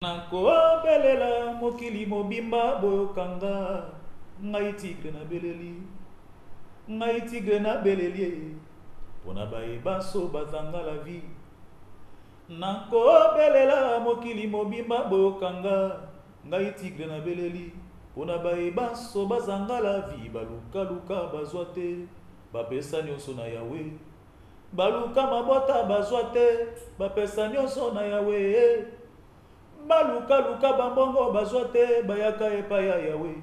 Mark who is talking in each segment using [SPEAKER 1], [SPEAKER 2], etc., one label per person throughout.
[SPEAKER 1] Nakobelela mokili mobimba boyokanga ngai tigre na beleli ngai tigre na beleli pona bayeba so bazanga la vie. Nakobelela mokili mobimba boyokanga ngai tigre na beleli pona bayeba so bazanga la vie. Baluka luka bazwa te bapesa nyonso na Yawe, baluka mabota bazwa te bapesa nyonso na Yawe, baluka luka bambongo bazwa te bayaka epai ya Yawe.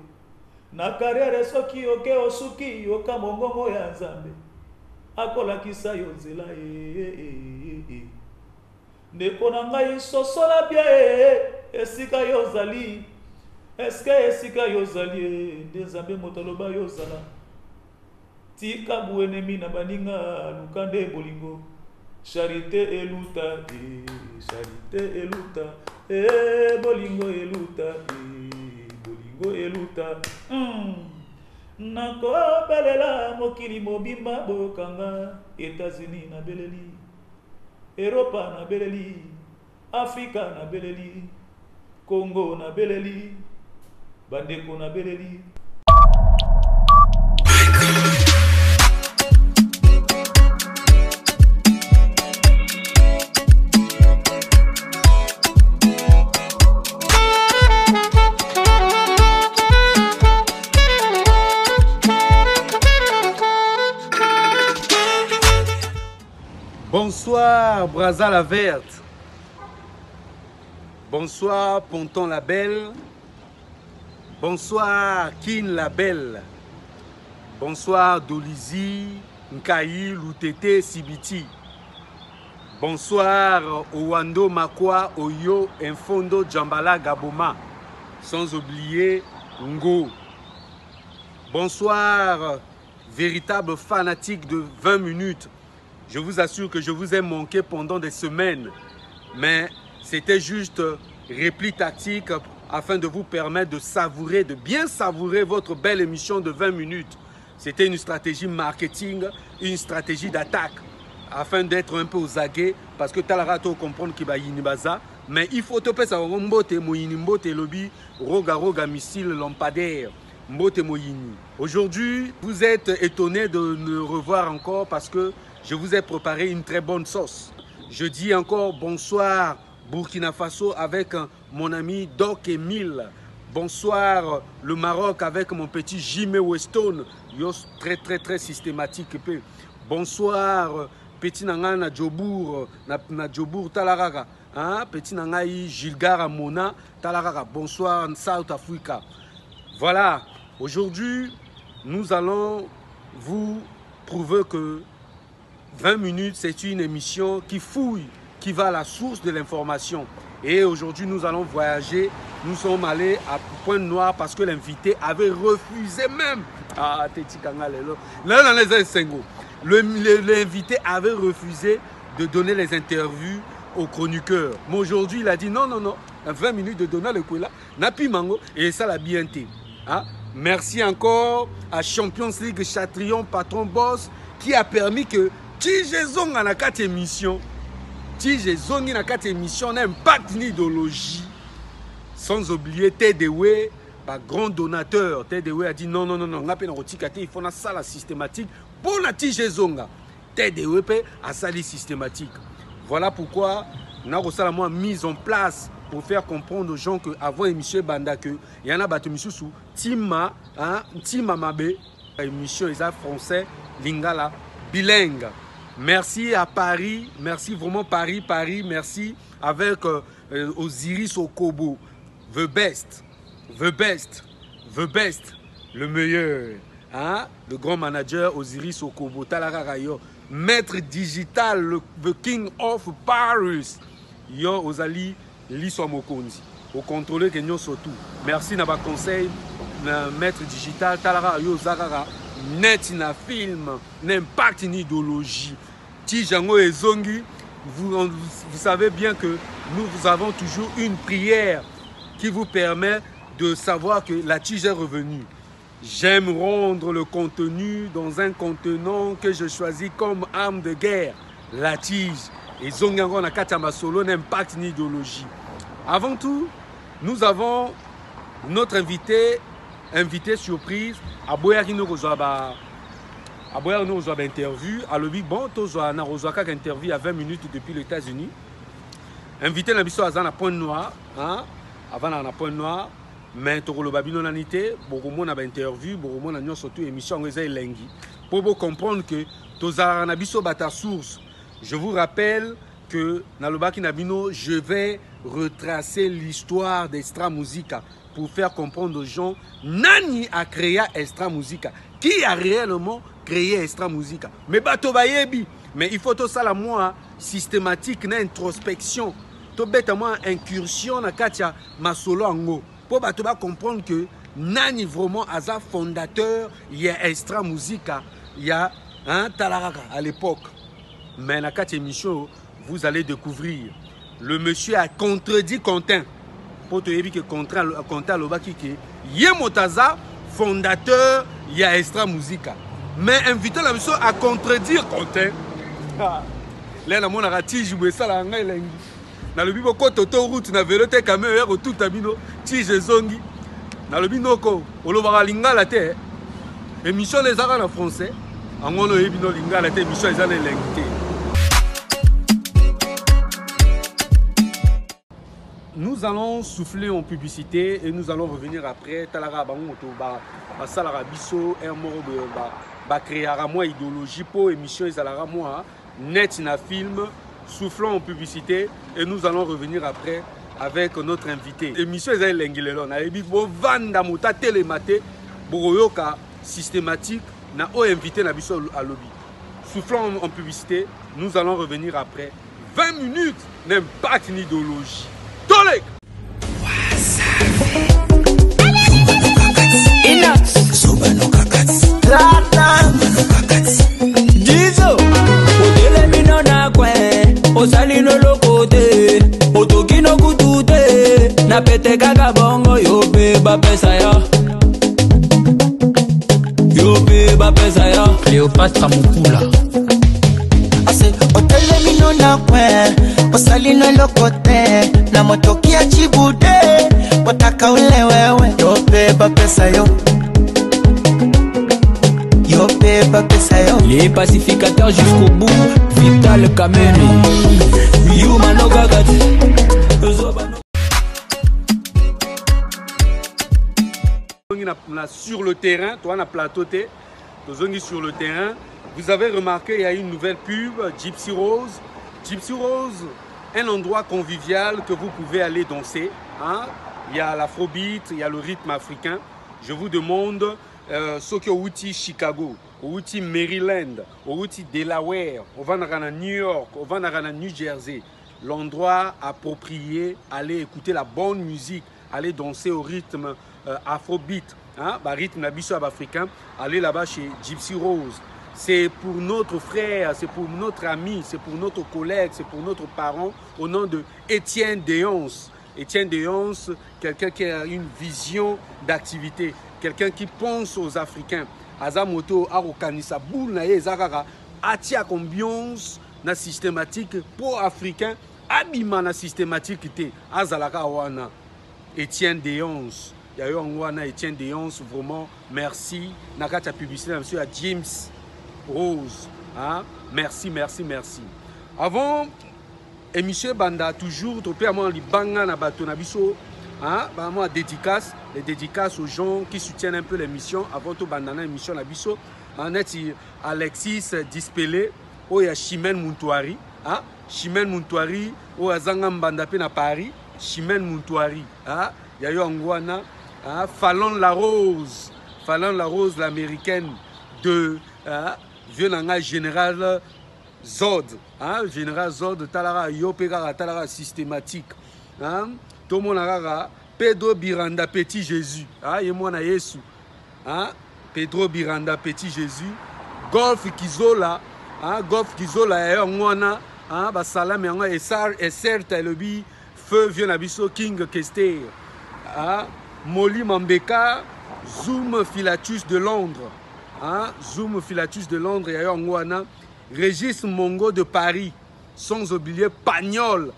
[SPEAKER 1] Na kariere soki oke osuki yoka mongongo ya Nzambe akolakisa yo nzela ndeko na ngai sosola bia esika yo zali eske esika yo zali nde Nzambe moto aloba yo zala tika buenemi na baninga luka nde bolingo charité eluta charité eluta bolingo eluta bolingo eluta. Nakobelela mokili mobimba boyokanga États-Unis na beleli, Europa na beleli, Afrika na beleli, Congo na beleli, bandeko na beleli.
[SPEAKER 2] Bonsoir Brazza la Verte, bonsoir Ponton la Belle, bonsoir Kin la Belle, bonsoir Dolizi, Nkayi, Loutete, Sibiti, bonsoir Owando Makwa, Oyo, Infondo, Djambala, Gaboma, sans oublier Ngo. Bonsoir véritable fanatique de 20 minutes. Je vous assure que je vous ai manqué pendant des semaines, mais c'était juste réplique tactique afin de vous permettre de savourer, de bien savourer votre belle émission de 20 minutes. C'était une stratégie marketing, une stratégie d'attaque, afin d'être un peu aux aguets, parce que Talarato comprendre qu'il va y baza, mais il faut te passer au mbote, moyini mbote lobby, roga roga missile lampadaire, mbote moyini. Aujourd'hui, vous êtes étonnés de me revoir encore parce que je vous ai préparé une très bonne sauce. Je dis encore bonsoir Burkina Faso avec mon ami Doc Emile. Bonsoir le Maroc avec mon petit Jimé Weston. Yos très systématique. Bonsoir petit nanga na Djobour na Djobour Talarara. Hein? Petit nanga Gilgara Mona Talarara. Bonsoir South Africa. Voilà. Aujourd'hui, nous allons vous prouver que 20 minutes, c'est une émission qui fouille, qui va à la source de l'information. Et aujourd'hui, nous allons voyager. Nous sommes allés à Pointe-Noire parce que l'invité avait refusé même. Ah, l'invité avait refusé de donner les interviews aux chroniqueurs. Mais aujourd'hui, il a dit non, 20 minutes de donner le coup là, Napi Mango, et ça l'a bien été. Hein? Merci encore à Champions League Chatrion, patron boss, qui a permis que Tige Zonga na 4 émissions, Tige Zongi na 4 émissions, n'impact ni idéologie. Sans oublier TDW, grand donateur. TDW a dit non, il faut une salle systématique pour la Tige Zonga. TDW a salle systématique. Voilà pourquoi nous avons mis en place pour faire comprendre aux gens qu'avant l'émission Banda, il y en a des émissions sous Tima Mabe, émission français, Lingala, bilingue. Merci à Paris, merci vraiment Paris, merci avec Osiris Okobo, the best, le meilleur, hein? Le grand manager Osiris Okobo, Talararayo, maître digital, the king of Paris, yo Ozali Liso Mokonzi, au contrôleur que nous surtout. Merci na ba conseil, maître digital, Talararayo Zarara. Net na film, n'impact ni idéologie. Tijango et Zongi, vous savez bien que nous avons toujours une prière qui vous permet de savoir que la tige est revenue. J'aime rendre le contenu dans un contenant que je choisis comme arme de guerre, la tige. Et Zongi encore na katama solo, n'impact ni idéologie. Avant tout, nous avons notre invité surprise, Aboyaki no kozwa interview, à l'obi bon tozwa na kozwa kaka interview à 20 minutes depuis les États-Unis. Invité na biso azana point noir, hein, avant na point noir, mais tokolo babino nanité, bokomo na ba interview, bokomo na nyo surtout émission ngeza elengi. Pour comprendre que tozala na biso bata source. Je vous rappelle que dans le Baki Nabino, je vais retracer l'histoire d'Extra Musica pour faire comprendre aux gens Nani a créé Extra Musica. Qui a réellement créé Extra Musica? Mais bato bayebi. Mais il faut tout ça la moi systématique, na introspection. To beta moi incursion na katia masolo ango. Pour bato ba comprendre que Nani vraiment asa fondateur, il y a Extra Musica, il y a un Talaraka à l'époque. Mais dans cette émission, vous allez découvrir. Le monsieur a contredit Quentin. Pour te dire que Quentin Lobaki, Yemotaza, fondateur, il y a Extra Musica. Mais invité la monsieur à contredire Quentin. Là, on a raté, je ça là. Dans le bibo, quand autoroute, na vélo, te caméra, tout abino, tige zongi. Dans le binoko, on va linga la terre. Émission les arts en français. En ebino linga la terre, émission les arts en Nous allons souffler en publicité et nous allons revenir après. Talara bangoto ba salara biso un moro ba créera moi idéologie pour émission ezalara moi net na film soufflons en publicité et nous allons revenir après avec notre invité. Émission ezali lengilelo na ebi bo vanda mota télématé boroyoka systématique na o invité na biso à lobby. Soufflons en publicité, nous allons revenir après 20 minutes n'impact ni idéologie. Tolek
[SPEAKER 3] Jizo Odele mino na kwe Osali no lokote Otoki no kutute Na pete kaka bongo Yope ba pesa ya Yope ba pesa ya Cléopatra Mukula
[SPEAKER 4] Ase otele mino na kwe Osali no lokote Na motoki ya chibude Wataka ule wewe Yope ba pesa yo
[SPEAKER 3] Les pacificateurs jusqu'au bout. Vital Kameni Yumano Gagati.
[SPEAKER 2] Sur le terrain, toi on a plateau sur le terrain. Vous avez remarqué il y a une nouvelle pub, Gypsy Rose. Gypsy Rose, un endroit convivial que vous pouvez aller danser. Hein? Il y a l'afrobeat, il y a le rythme africain. Je vous demande ceux qui ont outil Chicago, outil Maryland, outil Delaware, on va à New York, on va à New Jersey. L'endroit approprié, aller écouter la bonne musique, aller danser au rythme afrobeat, hein, rythme africain, aller là-bas chez Gypsy Rose. C'est pour notre frère, c'est pour notre ami, c'est pour notre collègue, c'est pour notre parent, au nom de Étienne Déonce. Étienne Déonce, quelqu'un qui a une vision d'activité, quelqu'un qui pense aux Africains. Azamoto, Arokanisa, Boulnaye, Zarara, Atia ambiance na systématique pour Africains, Abima na systématique, Azalaka Wana, Étienne Déonce. Il y a eu un Wana, Étienne Déonce, vraiment, merci. Nakata publicité, monsieur à James Rose. Hein? Merci, merci, merci. Avant, émission Banda, toujours, topé à moi, les banga na bato na biso. Hein? Bah, moi, les dédicaces aux gens qui soutiennent un peu l'émission avant tout bandana l'émission na biso. On est Alexis Dispelé, oh il y a Chimène Muntouari, hein? Chimène Muntouari, oh il y a Zangam Bandapé na Paris, Chimène Muntouari, hein? Il y a eu Angwana, hein? Fallon la Rose, l'américaine de vieux général Zod, hein? Général Zod, Talara Yopega, Talara systématique, hein? Tout le monde a Pedro Biranda Petit Jésus, hein? Et moi na Yesu, hein? Pedro Biranda Petit Jésus, Golf Kizola, hein? Golf Kizola et Angwana, hein? Basalam et certes le bi feu vieux nabiso King Kester, hein? Molly Mambeka, Zoom Philatus de Londres, hein? Zoom Philatus de Londres et Angwana. Régis Mongo de Paris, sans oublier Pagnol.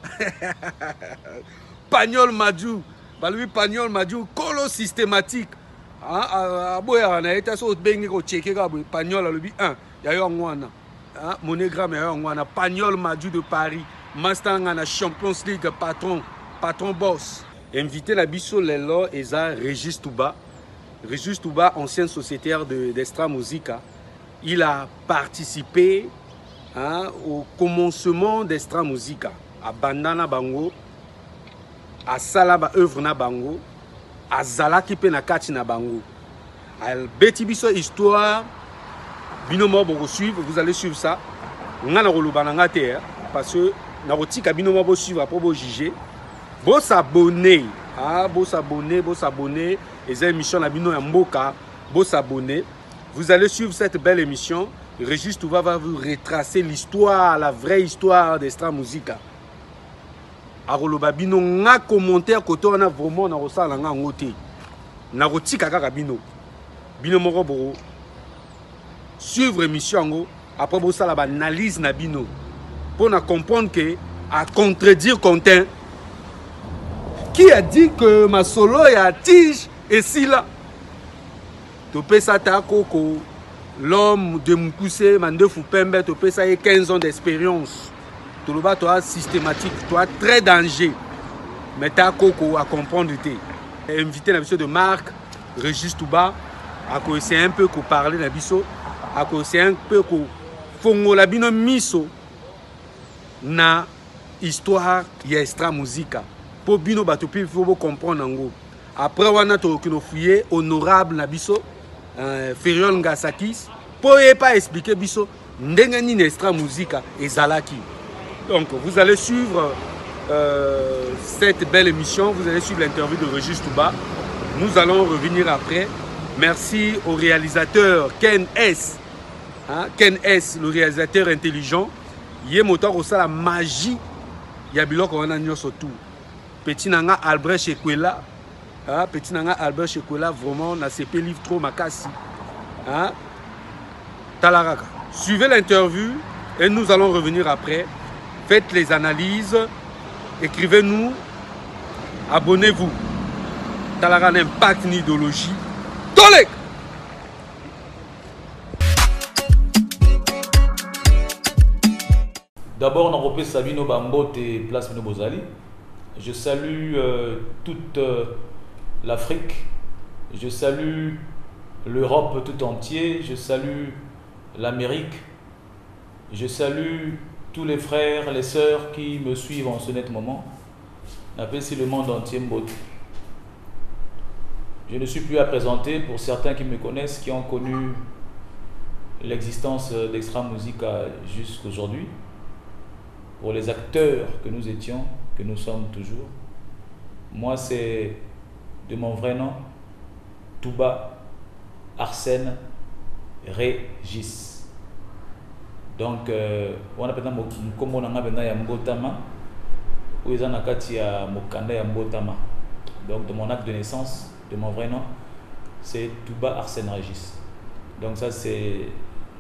[SPEAKER 2] Pagnol Madjou. Lui Pagnol Madjou, colo systématique. Aboya na été so bengi ko checker ka Pagnol alobi 1. Ya yo ngwana. Monogramme ya yo ngwana. Pagnol Madjou de Paris. Mastanga na Champions League patron boss. Invité la biso lelo eza Régis Touba. Régis Touba, ancien sociétaire d'Extra Musica. Il a participé au commencement d'Extra Musica. À Bandana Bango, à Salaba œuvre na Bango, à Zalaki pe na kati na Bango. Al beti biso histoire, binomo boko suivre, vous allez suivre ça. On a na kolobana ngate parce que na rotika binomo bo suivre pour bo juger. Bo s'abonner, bo s'abonner. Les émissions na bino ya mboka, bo s'abonner. Vous allez suivre cette belle émission. Régis Touba va vous retracer l'histoire, la vraie histoire d'Extra Musica. Aroloba bino nga commentaire koto on a vraiment na rosala nga ngote. Na rotika kaka bino. Bino moko boro. Suivre émission ngo après bo sala ba analyse na bino. Pour na comprendre que à contredire Quentin. Qui a dit que ma solo est à tige et si là? Topé ça ta koko. L'homme de Mukuse, Mandefu Pembe, topé ça 15 ans d'expérience. Tout le bas, toi systématique, toi très danger. Mais ta koko à comprendre. Invité la biso de Marc, Régis Touba, à essayer un peu qu'on parler la biso, à essayer un peu qu'on fongo la bino miso na histoire ya Extra Musica. Pour bino batopi il faut comprendre ngo. Après on a to kino fouiller honorable na biso Feriol Ngasakis pour pas expliquer biso ndenge ni Extra Musica et Zalaki. Donc vous allez suivre cette belle émission, vous allez suivre l'interview de Régis Touba. Nous allons revenir après. Merci au réalisateur Ken S. Ken S, le réalisateur intelligent. Il est moteur au ça la magie. Il y a biloko on a nyoso tout. Petit nanga Albert Chekwela. Petit nanga Albert Chekwela vraiment na CP livre trop makasi. Talaraka. Suivez l'interview et nous allons revenir après. Faites les analyses. Écrivez-nous. Abonnez-vous. Talara n'impact ni idéologie. Tolek!
[SPEAKER 1] D'abord, on a repris Sabino Bambote et Place Bino Bozali. Je salue toute l'Afrique. Je salue l'Europe tout entier. Je salue l'Amérique. Je salue tous les frères, les sœurs qui me suivent en ce net moment. J'appelle ici le monde entier Mbote. Je ne suis plus à présenter pour certains qui me connaissent, qui ont connu l'existence d'Extra Musica jusqu'aujourd'hui. Pour les acteurs que nous étions, que nous sommes toujours. Moi, c'est de mon vrai nom, Touba Arsène Régis. Donc, on appelle ça Mkomo Nanga ya Mbotama, ou ils en ont ya Mokanda ya Mbotama. Donc, de mon acte de naissance, de mon vrai nom, c'est Touba Arsène Régis. Donc, ça, c'est.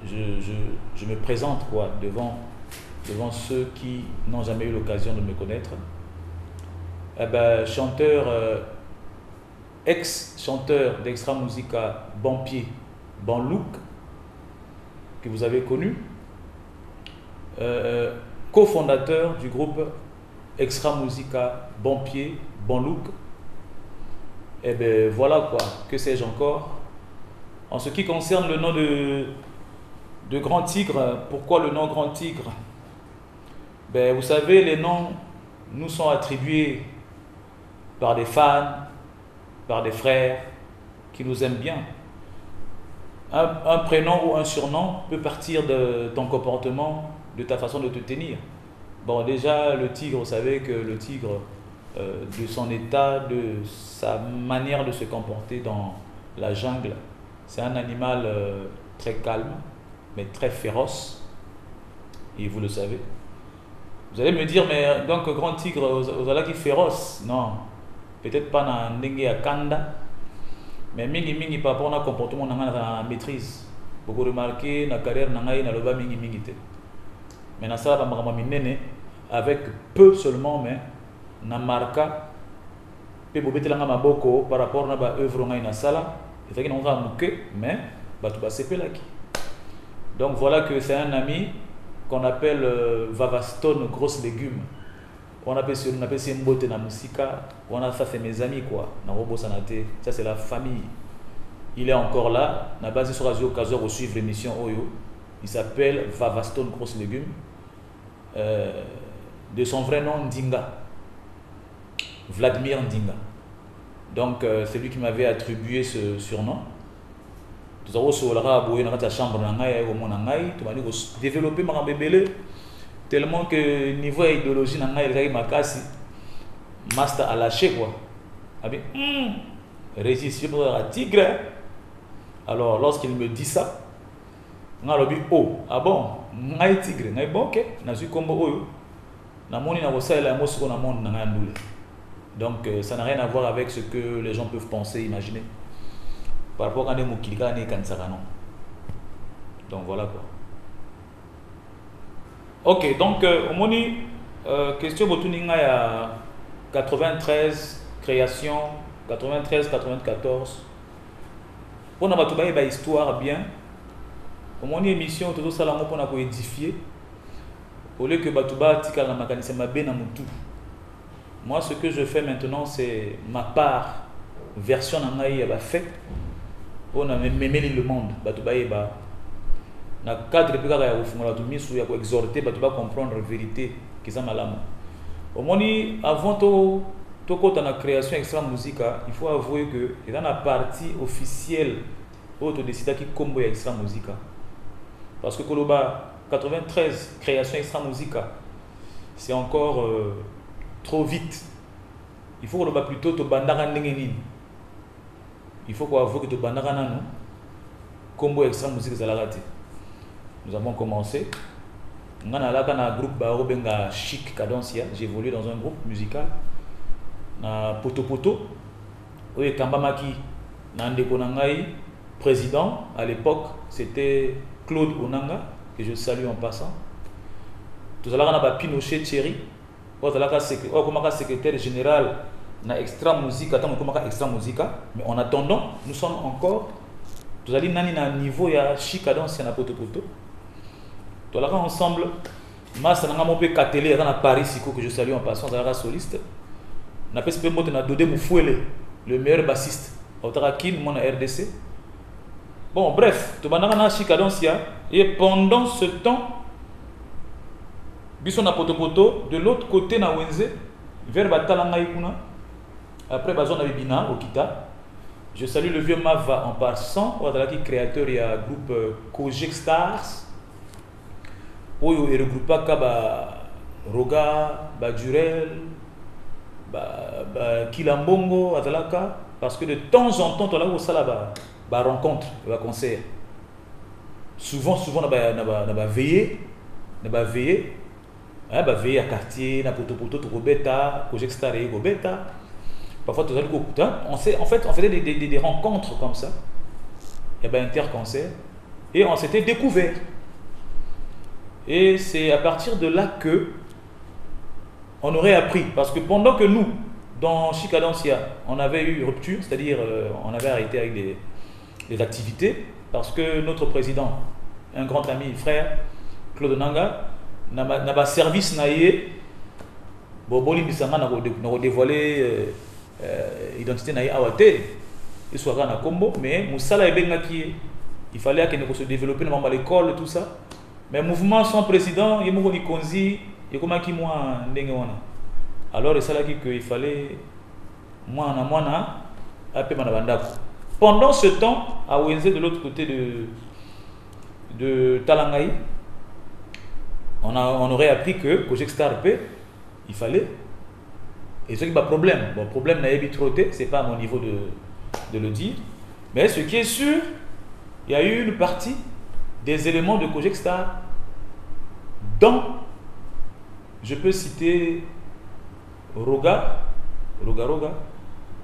[SPEAKER 1] Je me présente quoi, devant ceux qui n'ont jamais eu l'occasion de me connaître. Chanteur, ex-chanteur d'Extra Musica, bon pied, bon look, que vous avez connu, cofondateur du groupe Extra Musica, bon pied, bon look. Et bien voilà quoi, que sais-je encore. En ce qui concerne le nom de Grand Tigre, pourquoi le nom Grand Tigre? Ben, vous savez, les noms nous sont attribués par des fans, par des frères qui nous aiment bien. Un prénom ou un surnom peut partir de ton comportement, de ta façon de te tenir. Bon, déjà, le tigre, vous savez que le tigre, de son état, de sa manière de se comporter dans la jungle, c'est un animal très calme, mais très féroce. Et vous le savez. Vous allez me dire, mais donc Grand Tigre, vous allez qui féroce? Non, peut-être pas dans Ndenge à Kanda, mais mingi par rapport à comportement dans la maîtrise. Beaucoup remarqué, dans la carrière, dans la loba mingi te. Mais dans ça, avec peu seulement, mais dans marca pe bobetelanga maboko par rapport na ba œuvre ngai na sala ezaki na nga muke mais batu ba sepelaki. Donc voilà que c'est un ami qu'on appelle Vavastone Grosse Légumes. On appelle ça Mbote na Musika. On a ça, c'est mes amis quoi. Na Robo Sanate. Ça c'est la famille. Il est encore là. Na base sur Radio Kazor au suivre l'émission Oyo. Il s'appelle Vavastone Grosse Légumes. De son vrai nom Ndinga. Vladimir Ndinga. Donc c'est lui qui m'avait attribué ce surnom. Tout à sur la chambre tu m'as dit développer ma bébé tellement que niveau idéologie il ma casse master à lâcher quoi. Résiste pour un tigre. Alors lorsqu'il me dit ça, on dit oh ah bon ngai tigre ngai bon ok na suis comme oyo na moni na bossa la mo siko na monde na ngai. Donc ça n'a rien à voir avec ce que les gens peuvent penser, imaginer. Par rapport à des mots qui gagnent quand ça non. Donc voilà quoi. Ok, donc au moni question botuninga ya 93 création 93 94. On a battu ba histoire bien. Au moni émission tout ça là pour na ko édifier. Au lieu que batuba tikala na makanisa mabe na mutu. Moi ce que je fais maintenant c'est ma part version na ngai ya fait. On a même le monde batubaeba na cadre pika ya ufungola tu misu ya ko exhorter batuba comprendre la vérité qui ça malamu au moni avant to kota na création extra musica il faut avouer que il y a une partie officielle auto décida qui combo ya extra musica parce que koloba 93 création extra musica c'est encore trop vite. Il faut koloba plutôt to bandaka ndenge nini. Il faut qu'on avoue que tu bandaka nanu combo extra musique zalarate. Nous avons commencé. On a là un groupe ba robenga chic cadencia. J'ai évolué dans un groupe musical. Na poto poto. Oui Kambamaki na ndeko nangai président à l'époque c'était Claude Onanga que je salue en passant. Tout à l'heure on a Pinochet Thierry. On a secrétaire général na extra musique attends comment extra musica mais en attendant nous sommes encore tous allez nani na niveau ya chicadence na poto poto to la ensemble massa na mo pe katele na Paris que je salue en passant za soliste na PSP moto na Dodé Moufuele le meilleur bassiste Otarakin mon RDC. Bon bref to banana na chicadence et pendant ce temps biso na poto poto de l'autre côté na Wenze vers Batalanga ikuna. Après Bazon Abibina au Kita, je salue le vieux Mava en passant. On a qui créateur il y a groupe Kojek Stars. Où il regroupe pas Roga, Badurel, Kilambongo, Atalaka, parce que de temps en temps on a où ça là bas rencontre, bas concert. Souvent on a veillé, hein, veillé à quartier, na poto to Robeta, Kojek Star et Robeta. Parfois, on faisait des rencontres comme ça. Il y avait interconcert. Et on s'était découvert. Et c'est à partir de là que on aurait appris. Parce que pendant que nous, dans Chicadencia, on avait eu rupture, c'est-à-dire on avait arrêté avec des activités, parce que notre président, un grand ami, frère, Claude Nanga, n'a pas service naïe. Boboli Misanga n'a pas dévoilé identité naïe awate. Il soit à combo, mais Moussala et Bengaki, il fallait qu'il se développe à l'école, tout ça. Mais mouvement sans président, il y a un konzi, il y a comment qui moi n'engewana. Alors c'est là qu'il fallait moi na appeler manabanda. Pendant ce temps, à Wenze de l'autre côté de Talangaï, on aurait appris que Kojek Star P, il fallait. Et ce qui est un problème. Bon, problème n'a pas trotté, c'est pas à mon niveau de le dire. Mais ce qui est sûr, il y a eu une partie des éléments de Kojek Star dont je peux citer Roga,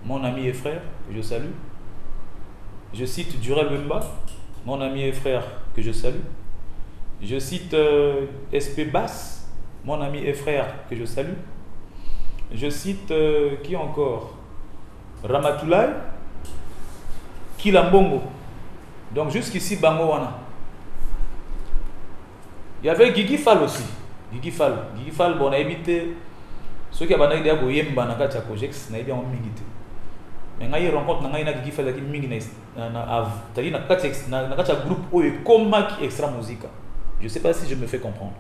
[SPEAKER 1] mon ami et frère, que je salue. Je cite Durel Bemba, mon ami et frère, que je salue. Je cite SP Bass, mon ami et frère, que je salue. Je cite qui encore? Ramatoulaye, Kilambongo. Donc jusqu'ici, Bango Wana. Il y avait Gigi Fall aussi. Gigi Fall, bon, on a évité. Ceux qui ont dit que Yemba n'a pas de Cogex, n'a pas de mingité. Mais quand il rencontre Gigi Fall, il y a un groupe où il y a Koma qui extra musique. Je ne sais pas si je me fais comprendre.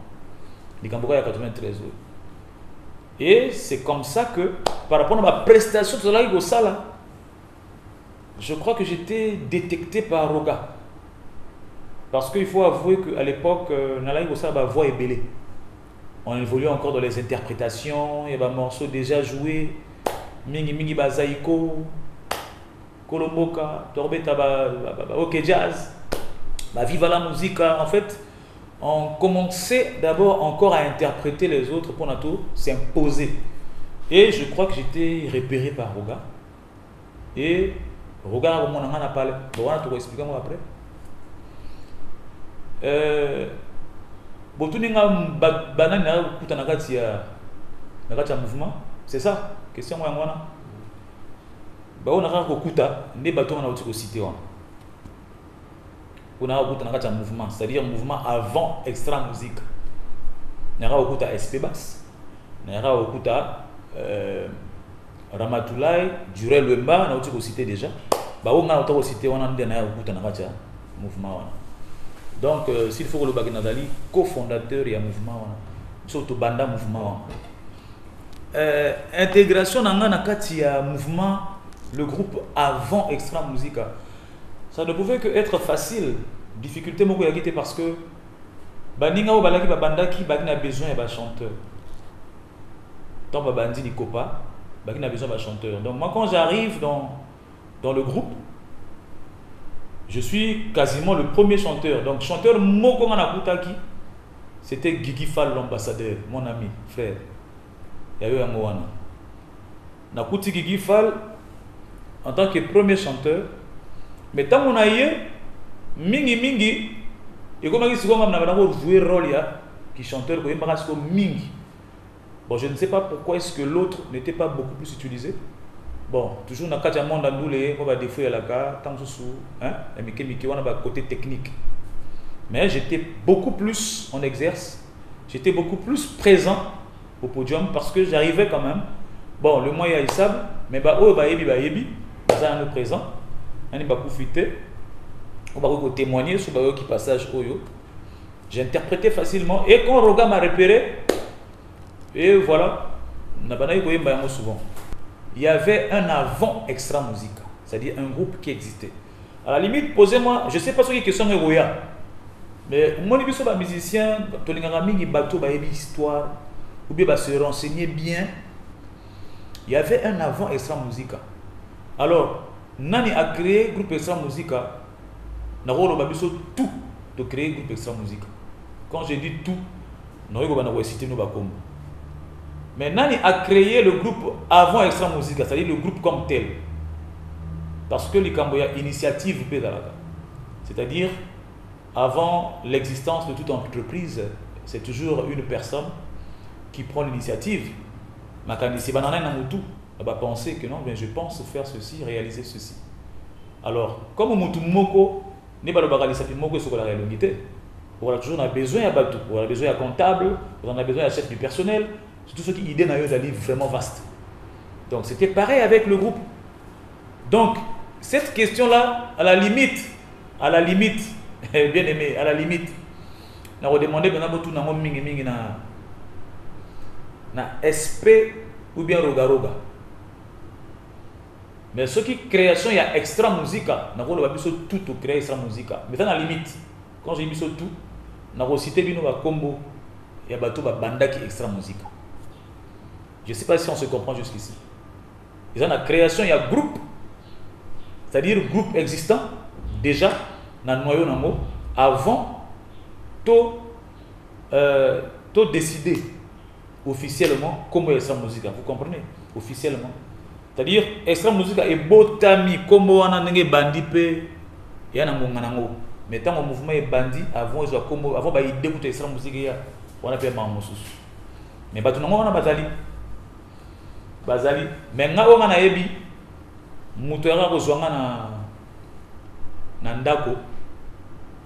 [SPEAKER 1] Les Cambodgiens, il y a 93 ans. Et c'est comme ça que, par rapport à ma prestation de la Gosala, je crois que j'étais détecté par Roga. Parce qu'il faut avouer qu'à l'époque, Nalaï Gosala, ma voix est belle. On évolue encore dans les interprétations, il y a des morceaux déjà joués. Mingi Mingi Bazaiko, Kolomboka, Torbeta, OK Jazz, Viva la musique. En fait, on commençait d'abord encore à interpréter les autres pour s'imposer. Et je crois que j'étais repéré par Roga. Et Roga, on en a parlé. Bon, tu vas expliquer moi après. Mouvement, c'est ça? Question moi ngwana. Ba on a kokuta ne bato on a aussi cité on. On a kokuta na mouvement, c'est-à-dire mouvement avant extra musique. Na kokuta SP bass. Na kokuta Ramatoulaye, Durel Wemba na aussi cité déjà. Ba on a aussi cité on a ndena kokuta na mouvement on. Donc s'il faut le Baginadali cofondateur et mouvement on. Surtout banda mouvement on. Intégration dans le mouvement, le groupe avant Extra Musica. Ça ne pouvait que être facile. Difficulté parce que Baninga ou Balaki Babandaki a besoin d'un chanteur. Tant Babandi Nikopa, Bagina a besoin d'un chanteur. Donc moi quand j'arrive dans le groupe, je suis quasiment le premier chanteur. Donc chanteur Moko Manakutaki, c'était Gigi Fall l'ambassadeur, mon ami, frère. Il y a eu un Moana. Nakuti Gigi Fall en tant que premier chanteur. Mais tant qu'on a eu Mingi, et comme je joué le rôle qui chanteur, Mingi. Bon, je ne sais pas pourquoi est-ce que l'autre n'était pas beaucoup plus utilisé. Bon, toujours dans le monde on va défouiller la carte, tant que sous, hein, et on a côté technique. Mais j'étais beaucoup plus en exerce, j'étais beaucoup plus présent au podium parce que j'arrivais quand même. Bon, le moyen ils savent, mais yebi, ça nous présent, on va profiter, on va témoigner sur le qui passage oyo. J'interprétais facilement et quand Roga m'a repéré, et voilà, souvent. Il y avait un avant extra musique, c'est-à-dire un groupe qui existait. À la limite, posez-moi, je ne sais pas sur les questions de Roya, mais moi je suis un musicien, histoire. Ou bien se renseigner bien. Il y avait un avant Extra Musica. Alors, Nani a créé groupe Extra Musica. Naro tout de créer groupe Extra Musica. Quand je dis tout, nous citer nos bakombo. Mais Nani a créé le groupe avant Extra Musica, c'est-à-dire le groupe comme tel. Parce que les Camboya initiative pédalaga. C'est-à-dire avant l'existence de toute entreprise, c'est toujours une personne qui prend l'initiative. Ma si banana na mutu, elle va penser que non, bien je pense faire ceci, réaliser ceci. Alors, comme mutu moko, n'est pas le bagage de moko sur la réalité. On a toujours besoin de bateau, on a besoin de comptable, on a besoin de chef du personnel, c'est tout ce qui idée dans un livre vraiment vaste. Donc c'était pareil avec le groupe. Donc cette question-là, à la limite, bien aimé, à la limite, on a redemandé maintenant tout na mingi na SP ou bien Roga. Mais ce qui création il y a extra musica, na ko tout créer extra musica. Mais dans la limite, quand j'ai mis sur tout, na ko citer bino ba combo ya bato ba banda qui extra musica. Je ne sais pas si on se comprend jusqu'ici. Dans la création il y a groupe, c'est-à-dire groupe existant déjà dans le noyau namo avant tout décider officiellement comment extra musica, vous comprenez? Officiellement, c'est-à-dire extra musica est botami comme on a n'engé bandi pe yana monganango, mais tant que mouvement est bandi avant ils ont comme avant bah ils dégoûtent extra musica on a fait mamosus, mais bah tout le monde on a bazali, mais nga on a ebi mutu yaka kozwanga na ndako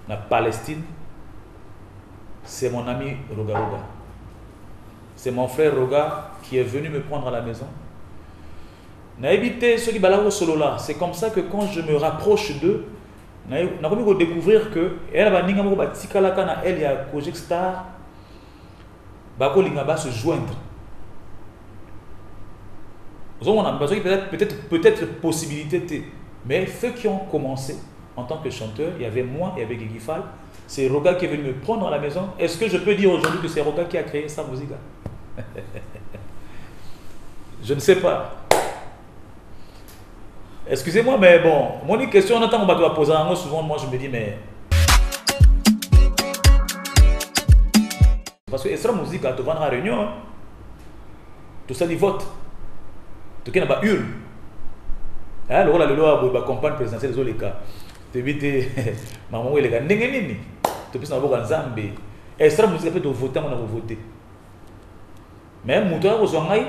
[SPEAKER 1] na Palestine, c'est mon ami Roga Roga. C'est mon frère Roga qui est venu me prendre à la maison. Na évité ceux qui balagent solo là. C'est comme ça que quand je me rapproche d'eux, na comme découvrir que elle va ninga moko batikala kana elle ya Kojek Star bako linga ba se joindre. On a besoin peut-être possibilité, mais ceux qui ont commencé en tant que chanteur, il y avait moi, il y avait Guigui Fall. C'est Roga qui est venu me prendre à la maison. Est-ce que je peux dire aujourd'hui que c'est Roga qui a créé sa musique? Je ne sais pas. Excusez-moi, mais bon, mon question, on attend qu'on va poser un mot. Souvent, moi, je me dis, mais. Parce que Extra Musique, tu vas dans la réunion, hein? Tout ça, ils votent. Tout ça, il y a une. Alors, la loi, la campagne présidentielle, les cas. Tu vis, maman, les gars, n'engagez tu peux savoir que Zambé. Extra Musique, peut voter, on a voté. Mais, mon tour, vous avez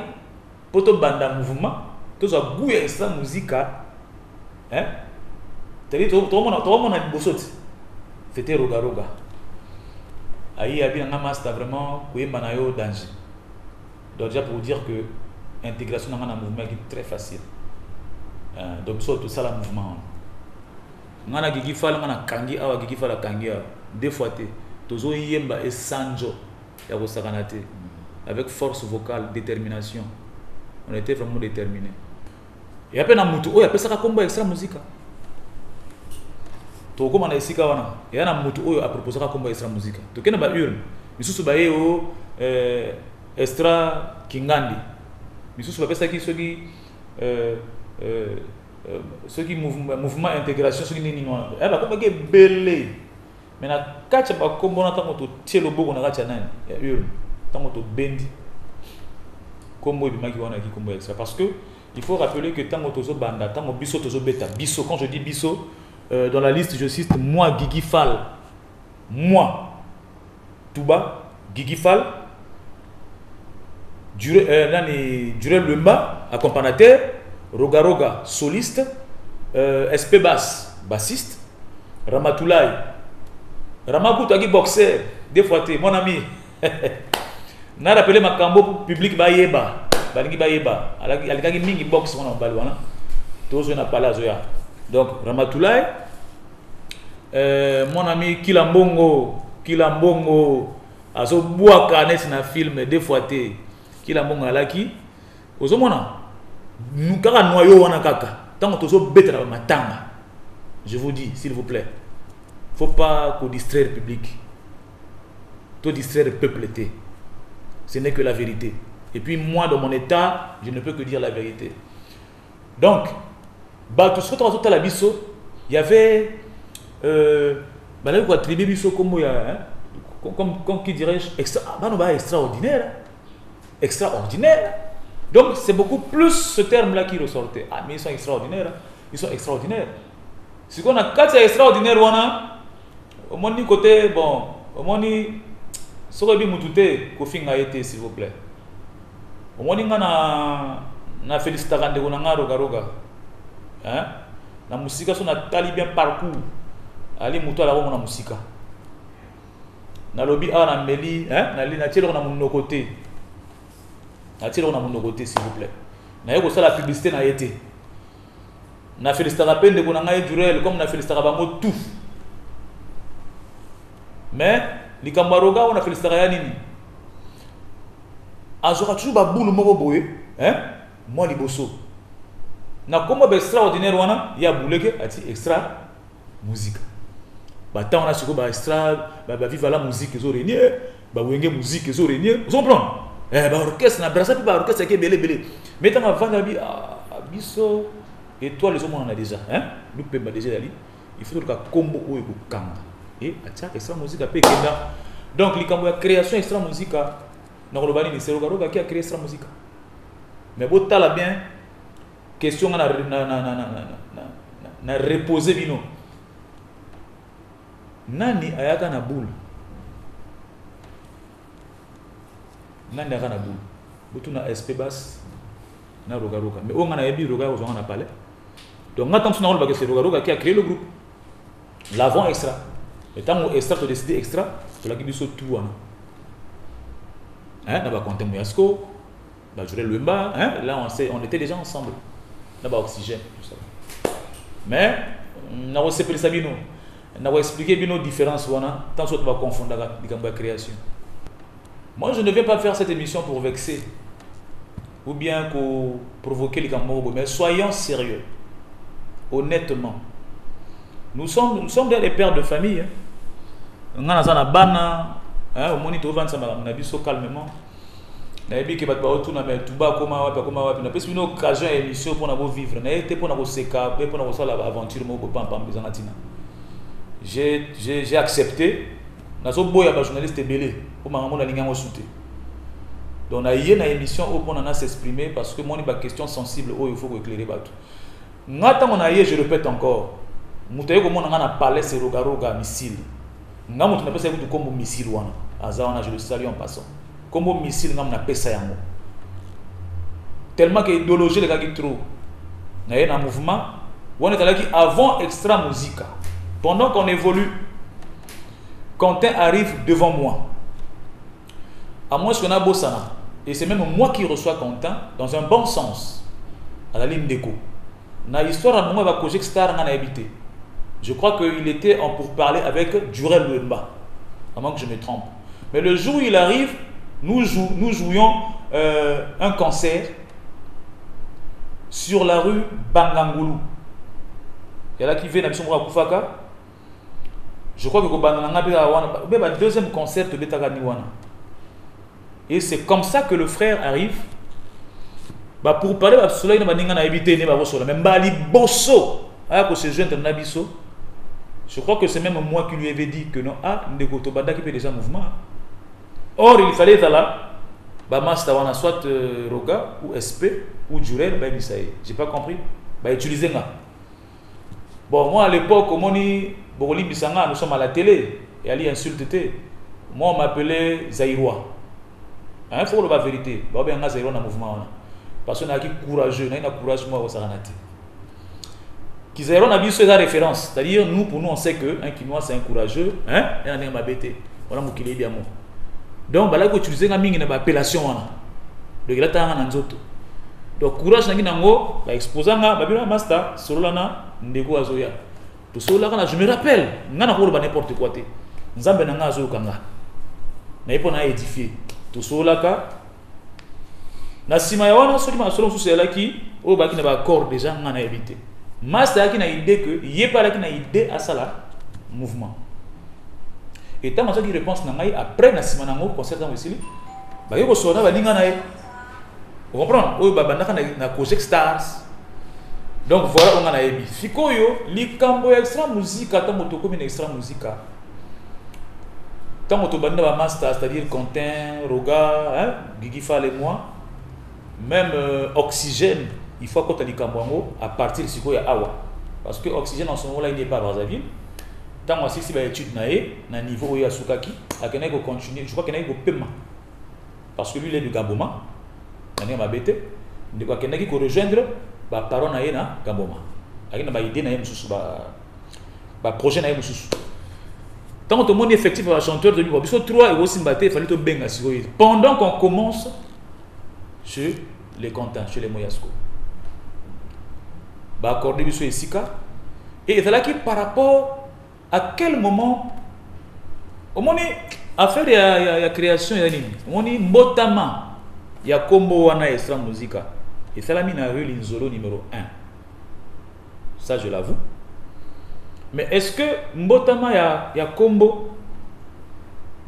[SPEAKER 1] pour te banda mouvement, tout ça, goût Extra Musique. Hein? Tout le monde a dit c'était Roga Roga. Aïe, il y a bien un master vraiment qui est danger. Donc, déjà pour dire que l'intégration dans un mouvement est très facile. Donc, tout ça, le mouvement. On a Guigui Fall, on a Kangi, on a Guigui Fall, Kangi. Deux fois, Tozo Yemba et Sanjo, avec force vocale, détermination. On était vraiment déterminés. Et après, il y a ça combat Extra Musique. To comme on a ici kawana, il y a un mutu a proposé un combat Extra Musique. To kena ba urne, misusu ba yeo Extra Kingandi. Misusu ba pesa ki ceux qui mouvement intégration ceux qui ni non. Eh ba comme ke belé. Mais na kacha ba kombo na tango to tielo bogo na kacha nani. Ya urne. Tango to bendi. Kombo bi maki wana ki combat Extra parce que il faut rappeler que tant que banda, tant que biso tozo beta, biso, quand je dis biso, dans la liste je cite moi Guigui Fall, moi Touba, Guigui Fall, Durel Lemba, accompagnateur, Roga Roga, soliste, SP Bass, bassiste, Ramatoulaye, Ramakoutagi boxeur, des fois mon ami, n'a rappelé ma cambo public Bayeba. Balingi Bayeba, alikagi mingi box wana balwana. Tozo na pala zoya. Donc Ramatoulaye, mon ami Kilambongo, azo boa kanet na film deux fois té. Kilambongo alaki, ozo mona. Nukaka noyo wana kaka. Tango tozo beta na matanga. Je vous dis s'il vous plaît. Faut pas qu'on distraire le public. Tout distraire le peuple té. Ce n'est que la vérité. Et puis moi, dans mon état, je ne peux que dire la vérité. Donc, tout ce que tu as biso, il y avait tribu biso comme qui dirais-je, extraordinaire. Extraordinaire. Donc, c'est beaucoup plus ce terme-là qui ressortait. Ah, mais ils sont extraordinaires. Ils sont extraordinaires. Ce qu'on a 4 extraordinaires, au moins côté, bon, au moins, ce que je s'il vous plaît. Au moins, na félicité Roga Roga. Hein? La musique, son a tali bien parcours. Ali muto la na musique. Na lobby a na meli, hein? Na tielo na mon côté. Na tielo na mon côté s'il vous plaît. Na yeko ça la publicité na été. Na félicité la peine de Bonanga Durel comme na félicité bango tout. Mais Likambaroga on a félicité ya nini? Azora toujours ba boule moko boye, hein? Moi liboso. Na comme extraordinaire wana ya bouleke ati extra musique. Ba ta on a siko ba extra ba viva la musique zo renier, ba wenge musique zo renier. Vous comprenez? Ba orchestre na brasa ba orchestre ke belé. Mais tant avant bi biso et toi les hommes on a déjà, hein? Nous peut déjà ali. Il faut que combo o ko kanga. Et atia extra musique pe kenda. Donc likambo ya création extra musique c'est Roga Roga qui a créé Extra Musique. Mais vous avez bien question na reposer bino. Nani ayaka na boule. Nani ayaka na boule. Butu na SP Bass na Roga Roga. Mais on a ebi Roga Roga na palais. Donc, c'est Rogaroga qui a créé le groupe. L'avant extra. Et tant que extra, tu as décidé extra, tu as dit tout. Hein, on va compter Mouyasco, on va jouer le Mba. Là, on était déjà ensemble. On va oxygène, tout ça. Mais, on a expliqué ça, on a expliqué nos différences. Tant que tu vas confondre la création. Moi, je ne viens pas faire cette émission pour vexer ou bien pour provoquer les Camerounais, mais soyons sérieux, honnêtement. Nous sommes des pères de famille. On a un bana, au moniteur on a vu ça calmement. On a vu que une occasion émission pour vivre, pour l'aventure. J'ai accepté. Nous sommes des journalistes belés pour la ligne en soutien. Donc, on a eu une émission où on a s'exprimer parce que moi, il y a des questions sensibles où il faut éclairer. On a eu, je répète encore, nous avons parlé de Rogaroga missile. Nous avons appelé ça comme missile. Je le salue en passant. Comme missile, nous avons appelé ça. Tellement que l'idéologie est trop. Nous avons un mouvement où on est allé avant extra musique. Pendant qu'on évolue, Quentin arrive devant moi. À moins qu'on a Bossana. Et c'est même moi qui reçois Quentin dans un bon sens. À la ligne d'écho. Dans l'histoire, à moi, il va Star en habité. Je crois qu'il était en pourparler avec Durel Lemba. À moins que je me trompe. Mais le jour où il arrive, nous jouions un concert sur la rue Bangangoulou. Il y a là qui vient à Bissomora Koufaka. Je crois que le deuxième concert de Betagani-Wana. Et c'est comme ça que le frère arrive. Pour parler de Soleil, il a évité de même Bali Bosso. Je crois que c'est même moi qui lui avais dit que non, Ndeko Banda qui fait déjà mouvement. Or, il fallait être là. Soit Roga ou SP ou Jurel, je n'ai pas compris. Utiliser ça. Bon, moi à l'époque, nous sommes à la télé et Ali insulté. Moi, on m'appelait Zaïrois. Il faut la vérité. Il y a un Zaïrois dans le mouvement. Parce qu'on a qui courageux, on a courage moi au Saranati. Qui Zaïrois a vu cette référence. C'est-à-dire, pour nous, on sait qu'un Kinois c'est un courageux. Et on est mabété. Voilà mon qu'il est bien. Donc, il faut utiliser une appellation. Le grattan en anzoto. Donc, courage, il exposé à Master, Solana, Ndeko Azoya. Tout ça, je me rappelle, je ne sais pas n'importe quoi. Je ne sais pas si je ne pas édifié. Tout ça, je suis corps déjà évité. Master qui a idée que il a pas une idée à ça mouvement. Et tant que réponse après na sima nango concert dans ici, ba yoko sona ba linga na e. Vous comprenez? Na Project Stars. Donc voilà, on a émis. Fikoyo, likambo extra musique, tant que tu extra musique. Tant que tu as master, c'est-à-dire Quentin, Roga, Guigui Fall et moi, même Oxygène, il faut que tu aies likambo à partir de Sikoya Awa. Parce que Oxygène en ce moment-là, il n'est pas à Brazzaville. Tant que tu as études na niveau où il y a Soukaki, il faut continuer. Je crois qu'il y a un paiement. Parce que lui, il est du Gaboma. Il y a un bêté. Il faut rejoindre. Parole na yena Gaboma. Avec na idée na yemsusu projet na yemsusu. Tant que mon effectif va chanteur de lui, parce que 3 et aussi mbaté, il fallait te benga siroïde. Pendant qu'on commence chez les Quentin, chez les Moyasco. Accordé biso esika et c'est là qui par rapport à quel moment au moni affaire ya création ya nini. Moni mbotama ya kombo wana extra musica. Et ça l'a mis dans la rue Linzolo numéro 1. Ça, je l'avoue. Mais est-ce que Mbotama y a combo,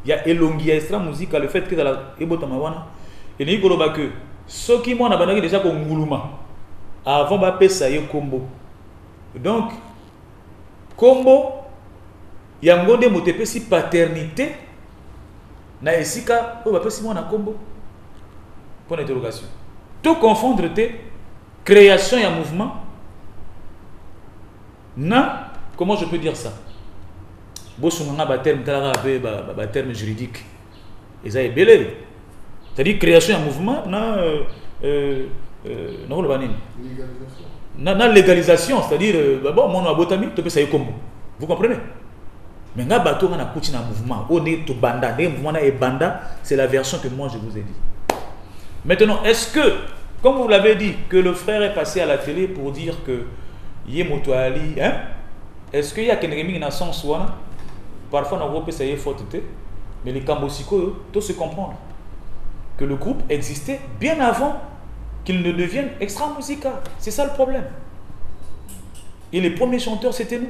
[SPEAKER 1] y a elongi, y a extra musique, le fait que dans la Mbotama wana, et n'y a que ceux qui m'ont abandonné déjà comme Nguluma, avant de payer ça y est combo. Donc, combo, y a un gonde motepe si paternité, na esika, on va payer si moi na combo. Point d'interrogation. Tout confondre tes création et un mouvement. Na, comment je peux dire ça? Bossouanga un terme juridique. Et ça est belé. C'est-à-dire création et un mouvement. Na, non le banin. na légalisation, c'est-à-dire bon mon abotami to pesa yekombo. Vous comprenez? Mais nga bato nga na kuti na mouvement, on est to banda, le mouvement na e banda, c'est la version que moi je vous ai dit. Maintenant, est-ce que comme vous l'avez dit que le frère est passé à la télé pour dire que Yemoto Ali, hein? Est-ce qu'il y a quelqu'un qui a sens ou parfois on a ça y est faute, mais les Cambosiko, tout se comprendre que le groupe existait bien avant qu'il ne devienne extra musical. C'est ça le problème. Et les premiers chanteurs, c'était nous.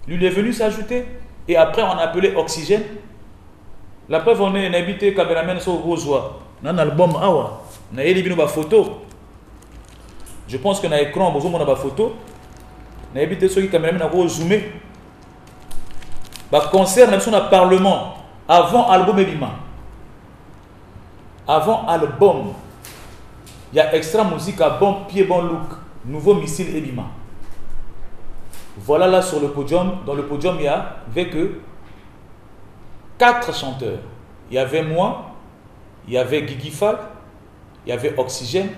[SPEAKER 1] Lui, il est venu s'ajouter. Et après, on a appelé Oxygène. La preuve, on est habité caméraman sur Rosoa. Dans l'album, on a éliminé ma photo. Je pense qu'on a écran, on a ma photo. On a habité sur le caméraman, on a zoomé. Bah, concert, on a Parlement. Avant album Ebima. Avant album. Il y a extra musique à bon pied, bon look. Nouveau missile Ebima. Voilà là sur le podium. Dans le podium, il y avait que 4 chanteurs. Il y avait moi, il y avait Guigui Fall, il y avait Oxygène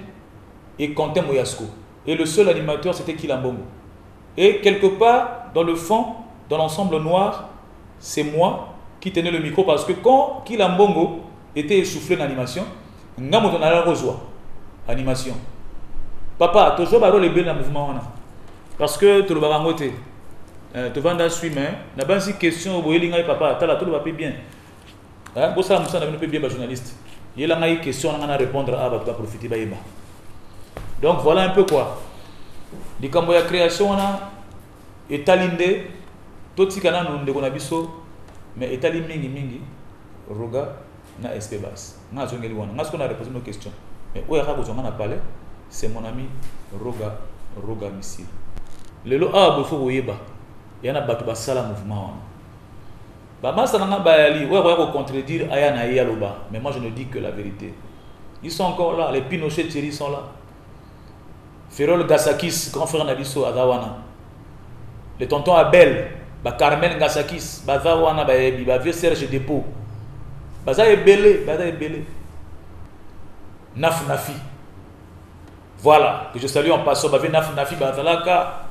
[SPEAKER 1] et Quentin Moyasko. Et le seul animateur, c'était Kilambongo. Et quelque part, dans le fond, dans l'ensemble noir, c'est moi qui tenais le micro parce que quand Kilambongo était essoufflé dans l'animation, nous avons rejoint animation. Papa, toujours baro les belles dans le mouvement. Parce que tu le vas rencontrer. Tu vas dans suivre, n'a pas une question, papa, tu le vas bien. Pour ça, nous avons bien journaliste. Il y a une question, on va répondre à tu vas profiter. Donc voilà un peu quoi. Les Camboya création, on a étalindé, tout ce qu'on a nous on a biso, mais étalé mingi, roga, na espébas. On a répondu nos questions. Mais où est-ce qu'on a parlé? C'est mon ami Roga Missile. Le lot a beau faut yeba. Il y en a battu basala mouvement. Bah ça n'a pas ali. Ouais contredire ayana yaloba. Mais moi je ne dis que la vérité. Ils sont encore là. Les Pinochet Thierry sont là. Ferrol Gassakis, grand frère Nabiso Adawana. Le tonton Abel, bah Carmen Gassakis, bah Zawana bah Ebi, bah vieux Serge Dépôt. Bah ça est belé. Naf Nafi. Voilà, que je salue en passant. Bah Naf Nafi, bah Zalaka.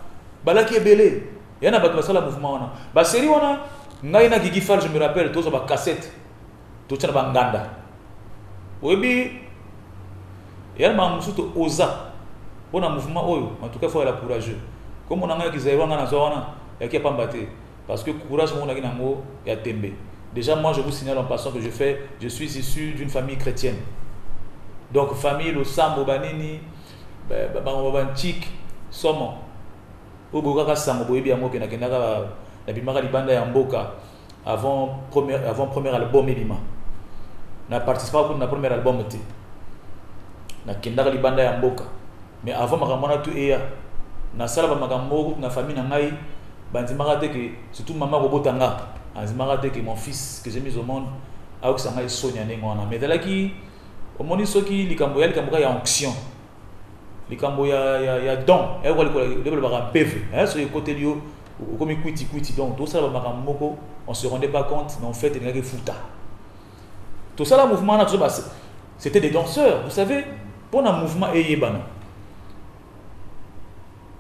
[SPEAKER 1] Bah qui est belé. Il y en a battu ça le mouvement. Bah série on a. Ngaina Guigui Fall, je me rappelle, tous les cassettes. Tout ça dans Nganda. Oui, il y a un mouvement Oza. On a un mouvement Oyo. En tout cas, il faut être courageux. Comme on a un qui zéro dans la zone, il y a pas battre. Parce que courage, on a il y a tembe. Déjà, moi, je vous signale en passant que je suis issu d'une famille chrétienne. Donc, famille, le Sambo Banini, Bantik, Somo. Oboga Sambo, Boebi Amoke, Nakenara, la Bimara Libanda et Mboka, avant premier album Elima. On a participé à notre premier album. Na Kendara Libanda et Mboka. Mais avant, Maramana tout est na sala ba makambo na famille na ngai banzimaka te que surtout maman robotanga anzimaka te que mon fils que j'ai mis au monde a que ça ngai sonya ngona mais dalaki au moni soki likambo ya onction likambo ya don e ko le ba PV hein sur le côté lio comme kwiti donc tout ça ba makambo on se rendait pas compte mais en fait il y a que futa tout ça le mouvement là c'était des danseurs vous savez pour un mouvement eyebana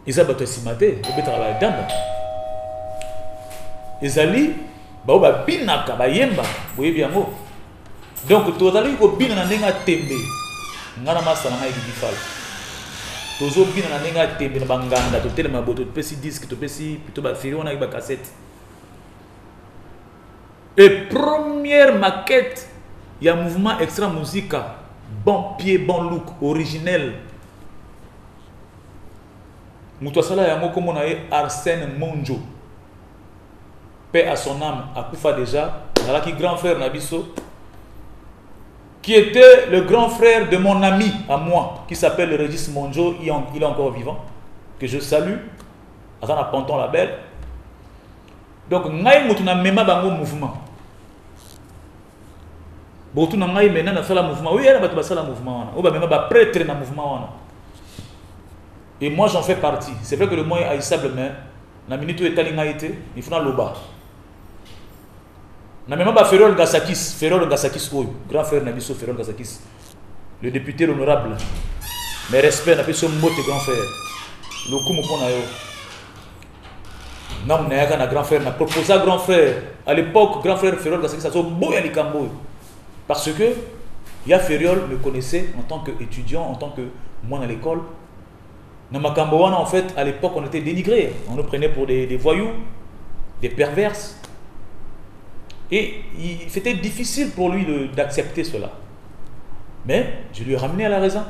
[SPEAKER 1] ils ont battu Simate, ils ont travaillé dans ils allaient, bah binaka, bah yemba, vous voyez bien moi. Donc tout à l'heure, ils ont bien n'enga tembe, n'ana massa n'enga Guigui Fall. Tous ont bien n'enga tembe na banganda, tout tellement beau, tout petit disque, tout petit, plutôt bah firi on a eu bah cassette. Et première maquette, il y a un mouvement extra musica, bon pied, bon look, originel. Moutouassala yango comme on a eu Arsène Monjo. Paix à son âme, à Koufa déjà, qui grand frère Nabiso, qui était le grand frère de mon ami à moi, qui s'appelle Régis Monjo, il est encore vivant, que je salue, à Zana Panton la Belle. Donc, ngai moutuna mema bango mouvement. Botu na ngai mena na sala mouvement. Oui, elle a battu sala mouvement. Ou ba mema ba prêtre na mouvement. Et moi j'en fais partie. C'est vrai que le moyen haïssable, mais la minute où est été, il faut dans l'oba. Na même pas Ferrol Gassakis, grand frère Nabiso Ferrol Gassakis, le député l'honorable. Mais respect n'a pas son mot grand frère. le coup mon na yo nam na na grand frère na proposé grand frère à l'époque grand frère Ferrol Gasaki ça so boya likambo parce que ya Ferrol me connaissait en tant qu'étudiant, en tant que moi à l'école. Dans makambo wana en fait à l'époque on était dénigrés, on nous prenait pour des voyous, des perverses. Et c'était difficile pour lui d'accepter cela. Mais je lui ai ramené à la raison.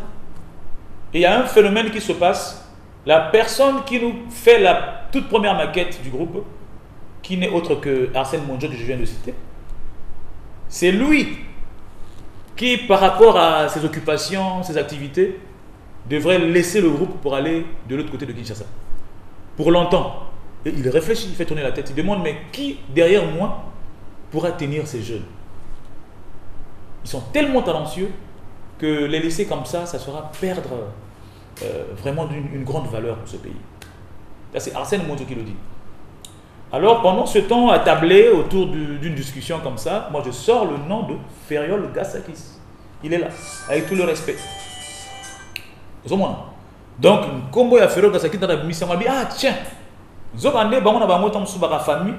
[SPEAKER 1] Et il y a un phénomène qui se passe. La personne qui nous fait la toute première maquette du groupe, qui n'est autre que Arsène Monjo que je viens de citer, c'est lui qui, par rapport à ses occupations, ses activités, devrait laisser le groupe pour aller de l'autre côté de Kinshasa. Pour longtemps. Et il réfléchit, il fait tourner la tête. Il demande, mais qui, derrière moi, pourra tenir ces jeunes? Ils sont tellement talentueux que les laisser comme ça sera perdre vraiment une grande valeur pour ce pays. C'est Arsène Monjo qui le dit. Alors, pendant ce temps, attablé autour d'une discussion comme ça, moi je sors le nom de Ferrol Gasakis. Il est là, avec tout le respect. Donc, comme il y a Ferrol Gasakis dans la mission, on dit, ah tiens, Zobande, on a une famille,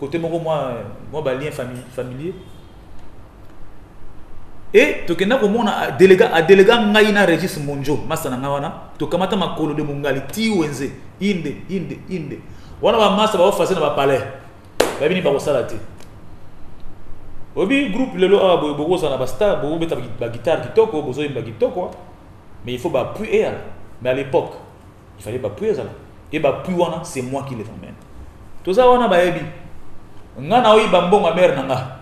[SPEAKER 1] côté moi, lien familier. Et tu as un délégué Ngaïna Régis Monjo, Masana Nawana, tu as un makolo de Mungali, Tiwenze, Inde. On a un master qui va faire un palais. Il va venir salati. Obi groupe le loa bogo sana basta bogo beta ba guitare kitoko bozo imba kitoko mais il faut ba appuyer. Mais à l'époque il fallait ba appuyer ça. Et ba appuyer wana c'est moi qui les emmène. Tout ça wana ba yebi. Nga na oyi ba mbonga mère nanga.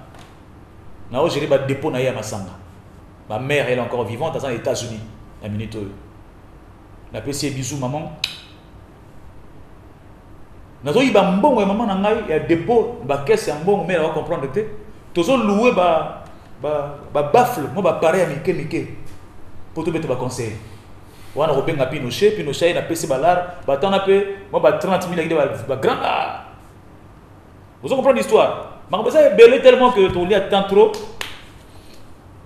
[SPEAKER 1] Na o gérer ba dépôt na ya masanga. Ma mère elle est encore vivante aux États-Unis. La minute. Na pesi bisous maman. Nazo iba mbongo maman na ngai ya dépôt ba caisse ya mbongo mais elle va comprendre que tozo louer ba baffle mo ba pareil à mike pour te mettre ba conseil wana ko benga Pinochet na pesi balar ba tana pe mo ba 30 000 ba grand vous comprenez l'histoire mais ça est belé tellement que ton lit attend trop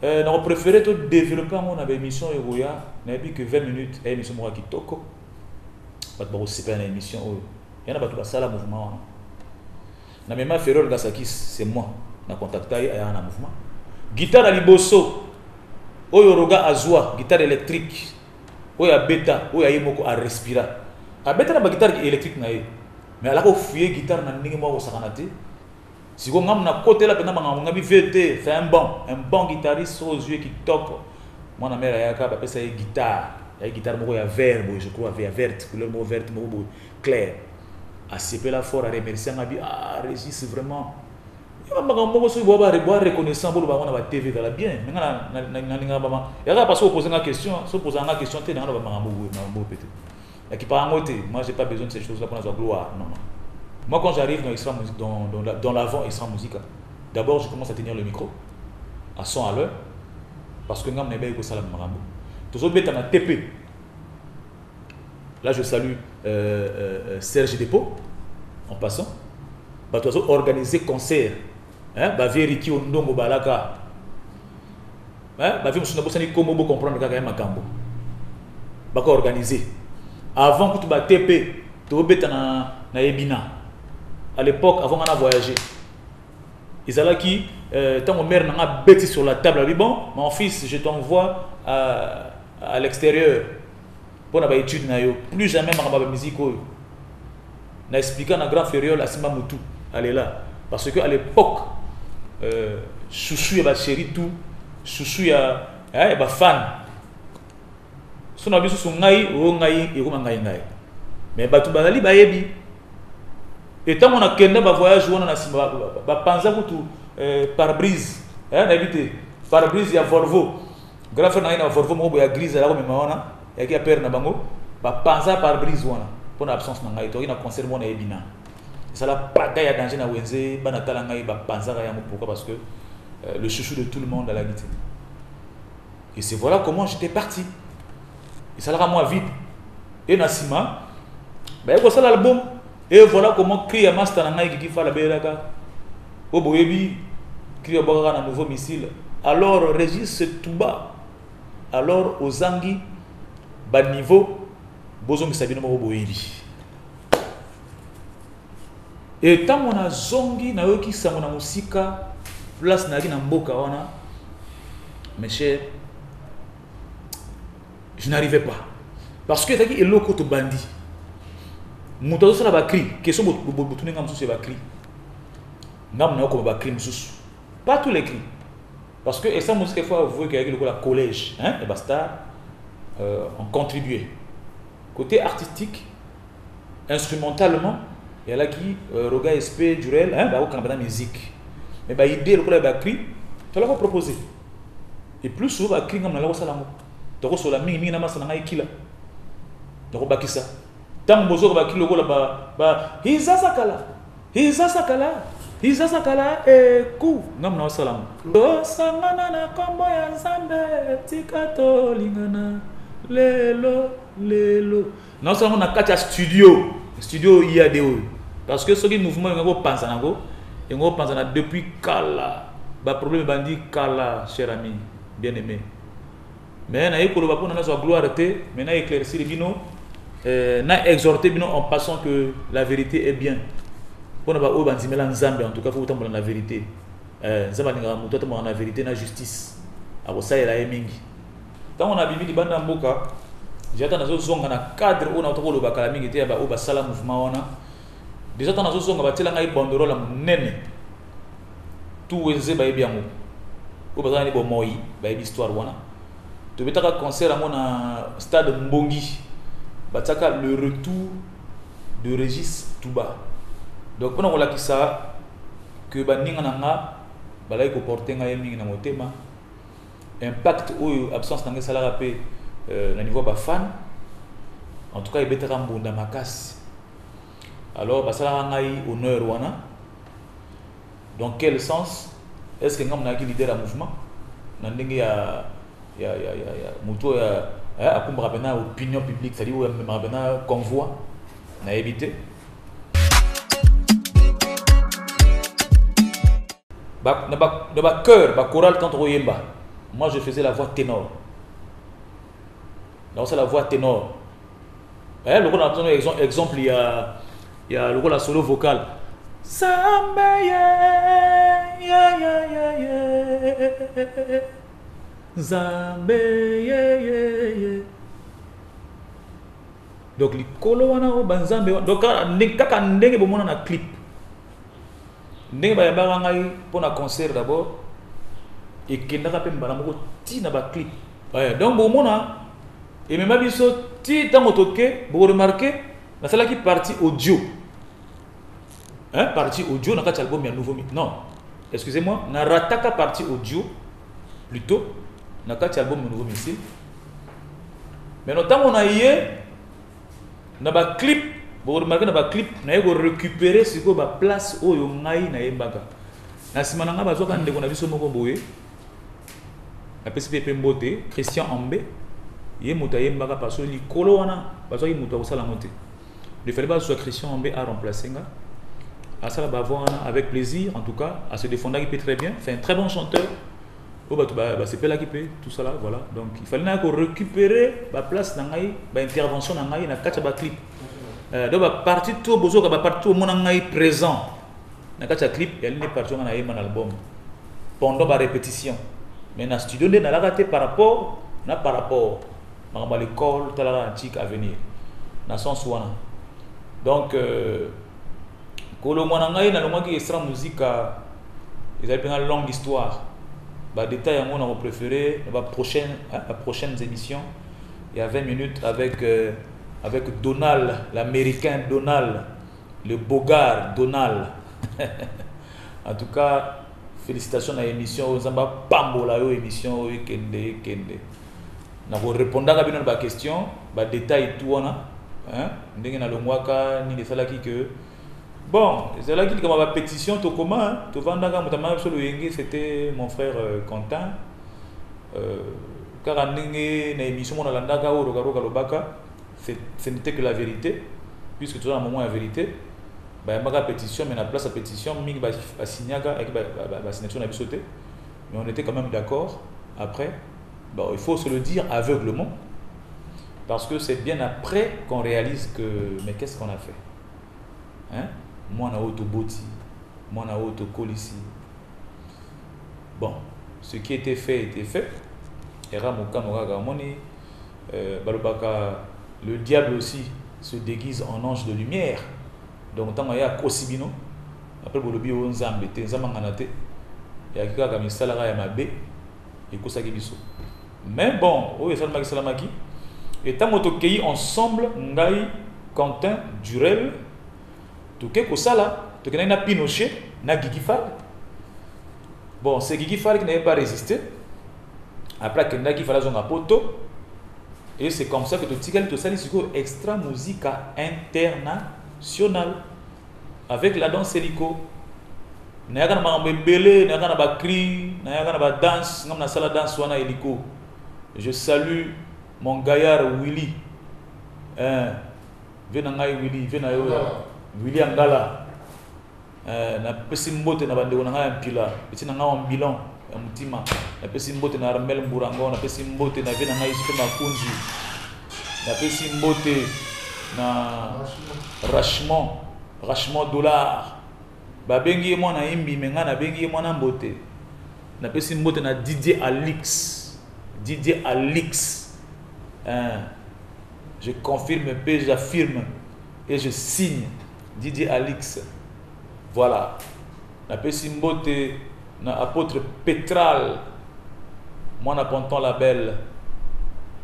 [SPEAKER 1] on préféré te développer mon émission Eroya n'a plus que 20 minutes et émission moi qui toko pas de c'est pas une émission il y en a pas tout ça la mouvement na même Ferrol Gasakis c'est moi na contacté à un mouvement guitare à liboso oyo roga azwa guitare électrique oyo beta oyo yemoko à respirer a beta na ba guitare électrique na mais ala ko fuyer guitare na ndingi mo ko sakanate siko ngam na côté là pena ngam ngabi VT c'est un bon guitariste aux yeux qui top moi na mère ya ka ba pesa guitare moko ya vert je crois vert couleur moko verte moko clair a CP la fort à remercier ngabi Régis vraiment il va reconnaissant pour le TV dans la bien parce que poser une question moi j'ai pas besoin de ces choses là pour la gloire non. Moi quand j'arrive dans l'avant Extra Musique d'abord je commence à tenir le micro à 100 à l'heure parce que ngam nebe ko sala marambo toujours beta na TP là je salue Serge Dépôt en passant bah toujours organiser concert ba vérité au ndongo balaka ba vi musuna bosani kombo bo comprendre kaka makambo ba ko organiser avant que tu ba TP to beta na Ebina à l'époque avant on a voyagé ils allaient qui tant mon mère n'a bêti sur la table dit bon mon fils je t'envoie à l'extérieur pour na ba étude na yo plus jamais ma ba musique na expliquer na grand Ferrol Asima Mutu elle est là parce que à l'époque chouchou ya ba chéri tout chouchou ya ba fan sona biso so ngai o ngai e ko ngai mais ba tu bazali ba yebi et tant on a kenda ba voyage on a simba ba panza kutu pare-brise na éviter pare-brise ya Volvo grand frère na Volvo mo ya grise la ko mema wana ya ki a père na bango ba panza pare-brise wana pour l'absence na ngai to ina concert mo na Ebina ça la bataille à danger na wenze banatala ngai ba panzara ya mo pourquoi parce que le chouchou de tout le monde à la guitare et c'est voilà comment j'étais parti et ça la moi vite et Nasima ba ko ça l'album et voilà comment créer master na ngai qui fa la belaka o boyebi créer ba un nouveau missile alors Régis Touba alors aux Anguilles bas niveau Bozong Sabino Boyebi. Et tant on a zongi na yoki samona musika place na na mboka wana, mes chers, je n'arrivais pas parce que taki eloko to bandi muto so na ba cri question botuné ngam so ba cri ngam na ko ba cri mususu pas tous les cris parce que et ça musique faut avouer qu'il y a le collège hein et basta ont contribué côté artistique instrumentalement. Il y a là qui Roga SP Durel hein bah au Canada musique mais bah idée le coup bah cri tu l'as proposé et plus souvent bah cri ngam na la salango donc sur la mingi na masana ngai kila donc bah kisa tant bozo bah kilo ko la ba hiza sakala e ku ngam na salango do sangana na kombo ya nzambe tikato lingana lelo non seulement na katia studio IADO parce que ce qui mouvement ngo pensa nango et ngo pensa na depuis kala ba problème bandi kala cher ami bien aimé mais na yekolo ba pona na so gloire té mais na éclaircir bino na exhorter bino en passant que la vérité est bien pona ba o banzimela nzambe en tout cas faut tambola la vérité nzamba ninga muto tambola na vérité na justice abo saela emingi tant on a bibi banda mboka j'attends nazo zonga na cadre on a tokolo bakala mingi te ba o ba sala mouvement wana déjà tant nazo zonga batela ngai bandero la munene tout weze ba ebiango o bazana ni bo moi ba histoire wana to betaka concert à na stade Mbongi bataka le retour de Régis Touba donc pendant la kisa que ba ninga nanga balai ko porter ngai mingi na motema impact ou absence nanga sala rapé na niveau ba fan en tout cas il betaka mbunda makasi alors basala ngai honneur wana dans quel sens est-ce que ngam na ki leader à mouvement na ndenge ya muto ya akumbra bena opinion publique c'est-à-dire même bena convoi na éviter de ba cœur ba chorale quand royemba moi je faisais la voix ténor. Donc c'est la voix ténor. Le rôle d'entendre exemple il y a le rôle la solo vocal. Samba ya Zambe donc les kolo wana o banzambe donc kaka ndenge bomona na clip ndenge ba yamba ngai pour un concert d'abord et kendaka pe mbala moko ti na ba clip donc bomona et même biso ti tango toke vous remarquez na sala qui partie audio hein partie audio na kati album ya nouveau non excusez-moi na rataka partie audio plutôt na kati album nouveau missile mais notamment on a yé na ba clip vous remarquez na ba clip na yego récupérer siko ba place oyo ngai na yembaka na sima nga bazoka ndeko na biso moko boye na PCP Mbote Christian Ambe yé muta yembaka parce que likolo wana bazoka muta ko sala monter il fallait pas soit Christian Ambe a remplacé nga à ça la avec plaisir en tout cas à se défendre qui peut très bien c'est un très bon chanteur c'est pas là qui peut tout ça là voilà donc il fallait récupérer la place dans la intervention dans la catch clip donc la partie tout bozo ka partie tout mon présent dans catch clip il y a une partie dans un album pendant la répétition mais dans studio on a raté par rapport à l'école talala antique à venir dans sens wana donc Kolo mwanangai na lomaki extra musique ils avaient une longue histoire bah détail à mon préféré la prochaines émissions il y a 20 minutes avec Donald l'américain Donald le Bogart Donald en tout cas félicitations à l'émission aux amba pambola yo émission kende na ko répondre à bien ba question ba détail tout wana hein ndenge na longwaka ni de sala ki que bon, c'est là qu'il y a une pétition, tout comment, tout vendanga, c'était mon frère Quentin. Car en une émission, on a l'andaga ou rogaroga lobaka, ce n'était que la vérité, puisque tout à un moment la vérité. Bah, il y a une pétition, mais la place à pétition, il y a une signature avec la signature, on a sauté, mais on était quand même d'accord. Après, bon, il faut se le dire aveuglement. Parce que c'est bien après qu'on réalise que, mais qu'est-ce qu'on a fait? Hein? Moi, on a autoboti, moi, on a autocolisi. Bon, ce qui était fait était fait. Et le diable aussi se déguise en ange de lumière. Donc, tant qu'il y a Kosibino, après, il y a un Zambete, il y a un Zambete, mais bon, et tant que ensemble, Ngaï, Quentin, Durel, tout que ça là, tout que na Pinochet, na Guigui Fall. Bon, c'est Guigui Fall qui n'avait pas résisté. Après que Guigui Fall a son poto, et c'est comme ça que tout Tigal tout ça c'est extra musica international avec la danse hélico. Na yaga na mbele, na yaga na ba cri, na yaga na ba danse, ngam na sala danse wana hélico. Je salue mon gaillard Willy. Viens ngai Willy, viens ayo Willy Angala. Na pesi mbote na bande ngai mpila, pesi ngai en bilan, mutima. Na pesi mbote na Armel Mburango, na pesi mbote na viens ngai Jipe Makunzi. Na pesi mbote na Rachement dollar. Ba bengi mo na imbi menga na bengi mo na mbote. Na pesi mbote na Didier Alix. Je confirme, j'affirme et je signe Didier Alix. Voilà. Na Pessimbote, na apôtre Pétral, moi na Ponton la Belle.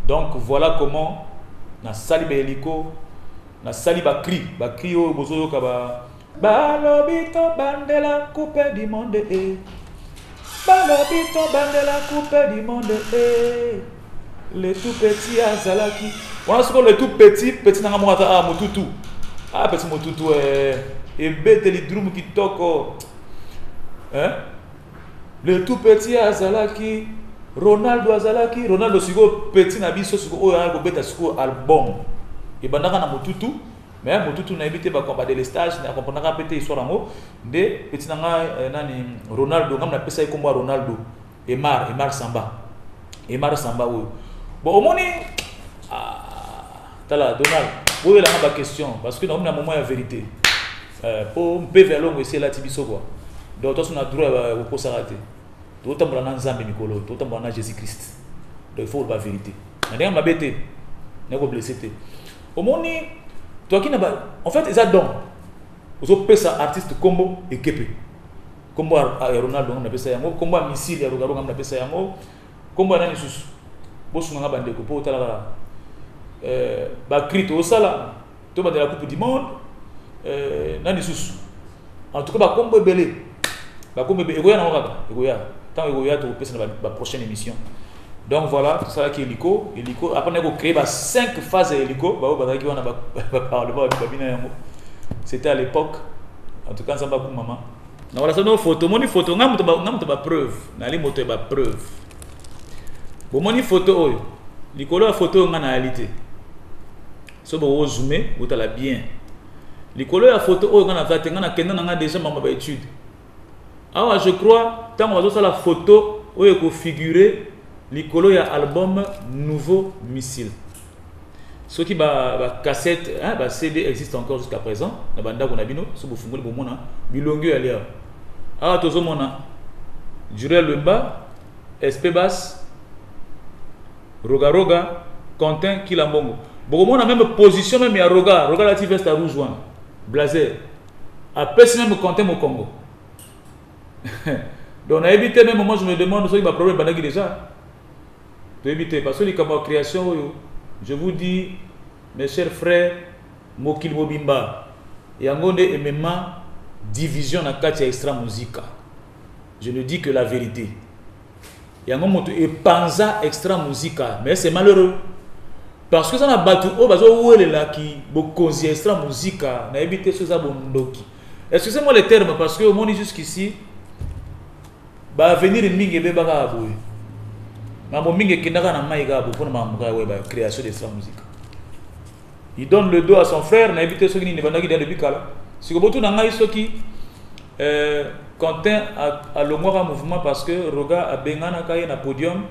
[SPEAKER 1] Donc voilà comment na sali ba hélico, na sali ba cri au bozo kaba. Balobito bandela coupe du monde Balobito bandela coupe du monde les tout petits azalaki. On a souvent le tout petit nanga mo ata motutu. Ah petit motutu et bête les drum qui toko. Hein? Le tout petit azalaki Ronaldo azalaki Ronaldo sigo petit na biso sigo o ya go beta sigo album. Et bandaka na motutu. Mais motutu na évité ba combattre les stages na comprendre ka pété histoire ngo de petit nanga nani Ronaldo ngam na pesa ko mo Ronaldo Emar Samba oui. Bon au moni tala Donald oui là ma question parce que nous na moment la vérité pour pe vers longue c'est la tibiso quoi. Donc toi on a droit au posarate. Tout tambula na Nzambe Mikolo, tout tambula na Jésus Christ. Donc il faut la vérité. Na ndenge mabete na ko blessé te. Au moni toi qui n'a pas en fait ils adorent aux autres pesa artiste combo et kepe combo Ronaldo on appelle ça yango combo missile ya Rogaro on appelle ça yango combo nani susu bosu nga bande ko po tala ba crito au sala to ba de la coupe du monde nani susu en tout cas ba combo belé ba combo egoya na ngaka egoya tant egoya to pesa na ba prochaine émission. Donc voilà, tout ça qui est hélico. Après on a créé 5 phases hélico. C'était à l'époque. En tout cas, ça va pour maman. Donc voilà, c'est nos photos. Mon photo, on a preuve. On a preuve. Bon, mon photo, la photo en réalité. Si vous zoomez, vous allez bien. La photo, on a déjà ma étude. Alors je crois, tant on va la photo, on va figurer. L'icolo y a album Nouveau Missile. Ce qui ba cassette, ba CD existe encore jusqu'à présent. Na banda ko na bino, so bo fungoli bo mona, bilongo alia. Ah tozo mona. Jurel Lemba, SP Bass, Roga, Quentin Kilambongo. Bo mona même position même ya Roga la veste à rouge one. Blazer. Après c'est même Quentin au Congo. Donc on a évité même moi je me demande ce qui va problème bandaki déjà. De éviter parce que les création je vous dis mes chers frères Mokil Mobimba yangonde et même division na katia extra musica. Je ne dis que la vérité. Yangon et panza extra musica mais c'est malheureux parce que ça na batu o bazo wele la qui bokonzi extra musica na éviter ce ça bondoki. Excusez-moi les termes parce que au monde jusqu'ici ba venir mingi be baka aboy. Création de sa musique. Il donne le dos à son frère, n'a évité ceux qui ne vendent pas de bicala. Si vous avez un ceux qui Quentin a le mouvement parce que Roga a Bengana Kaye na podium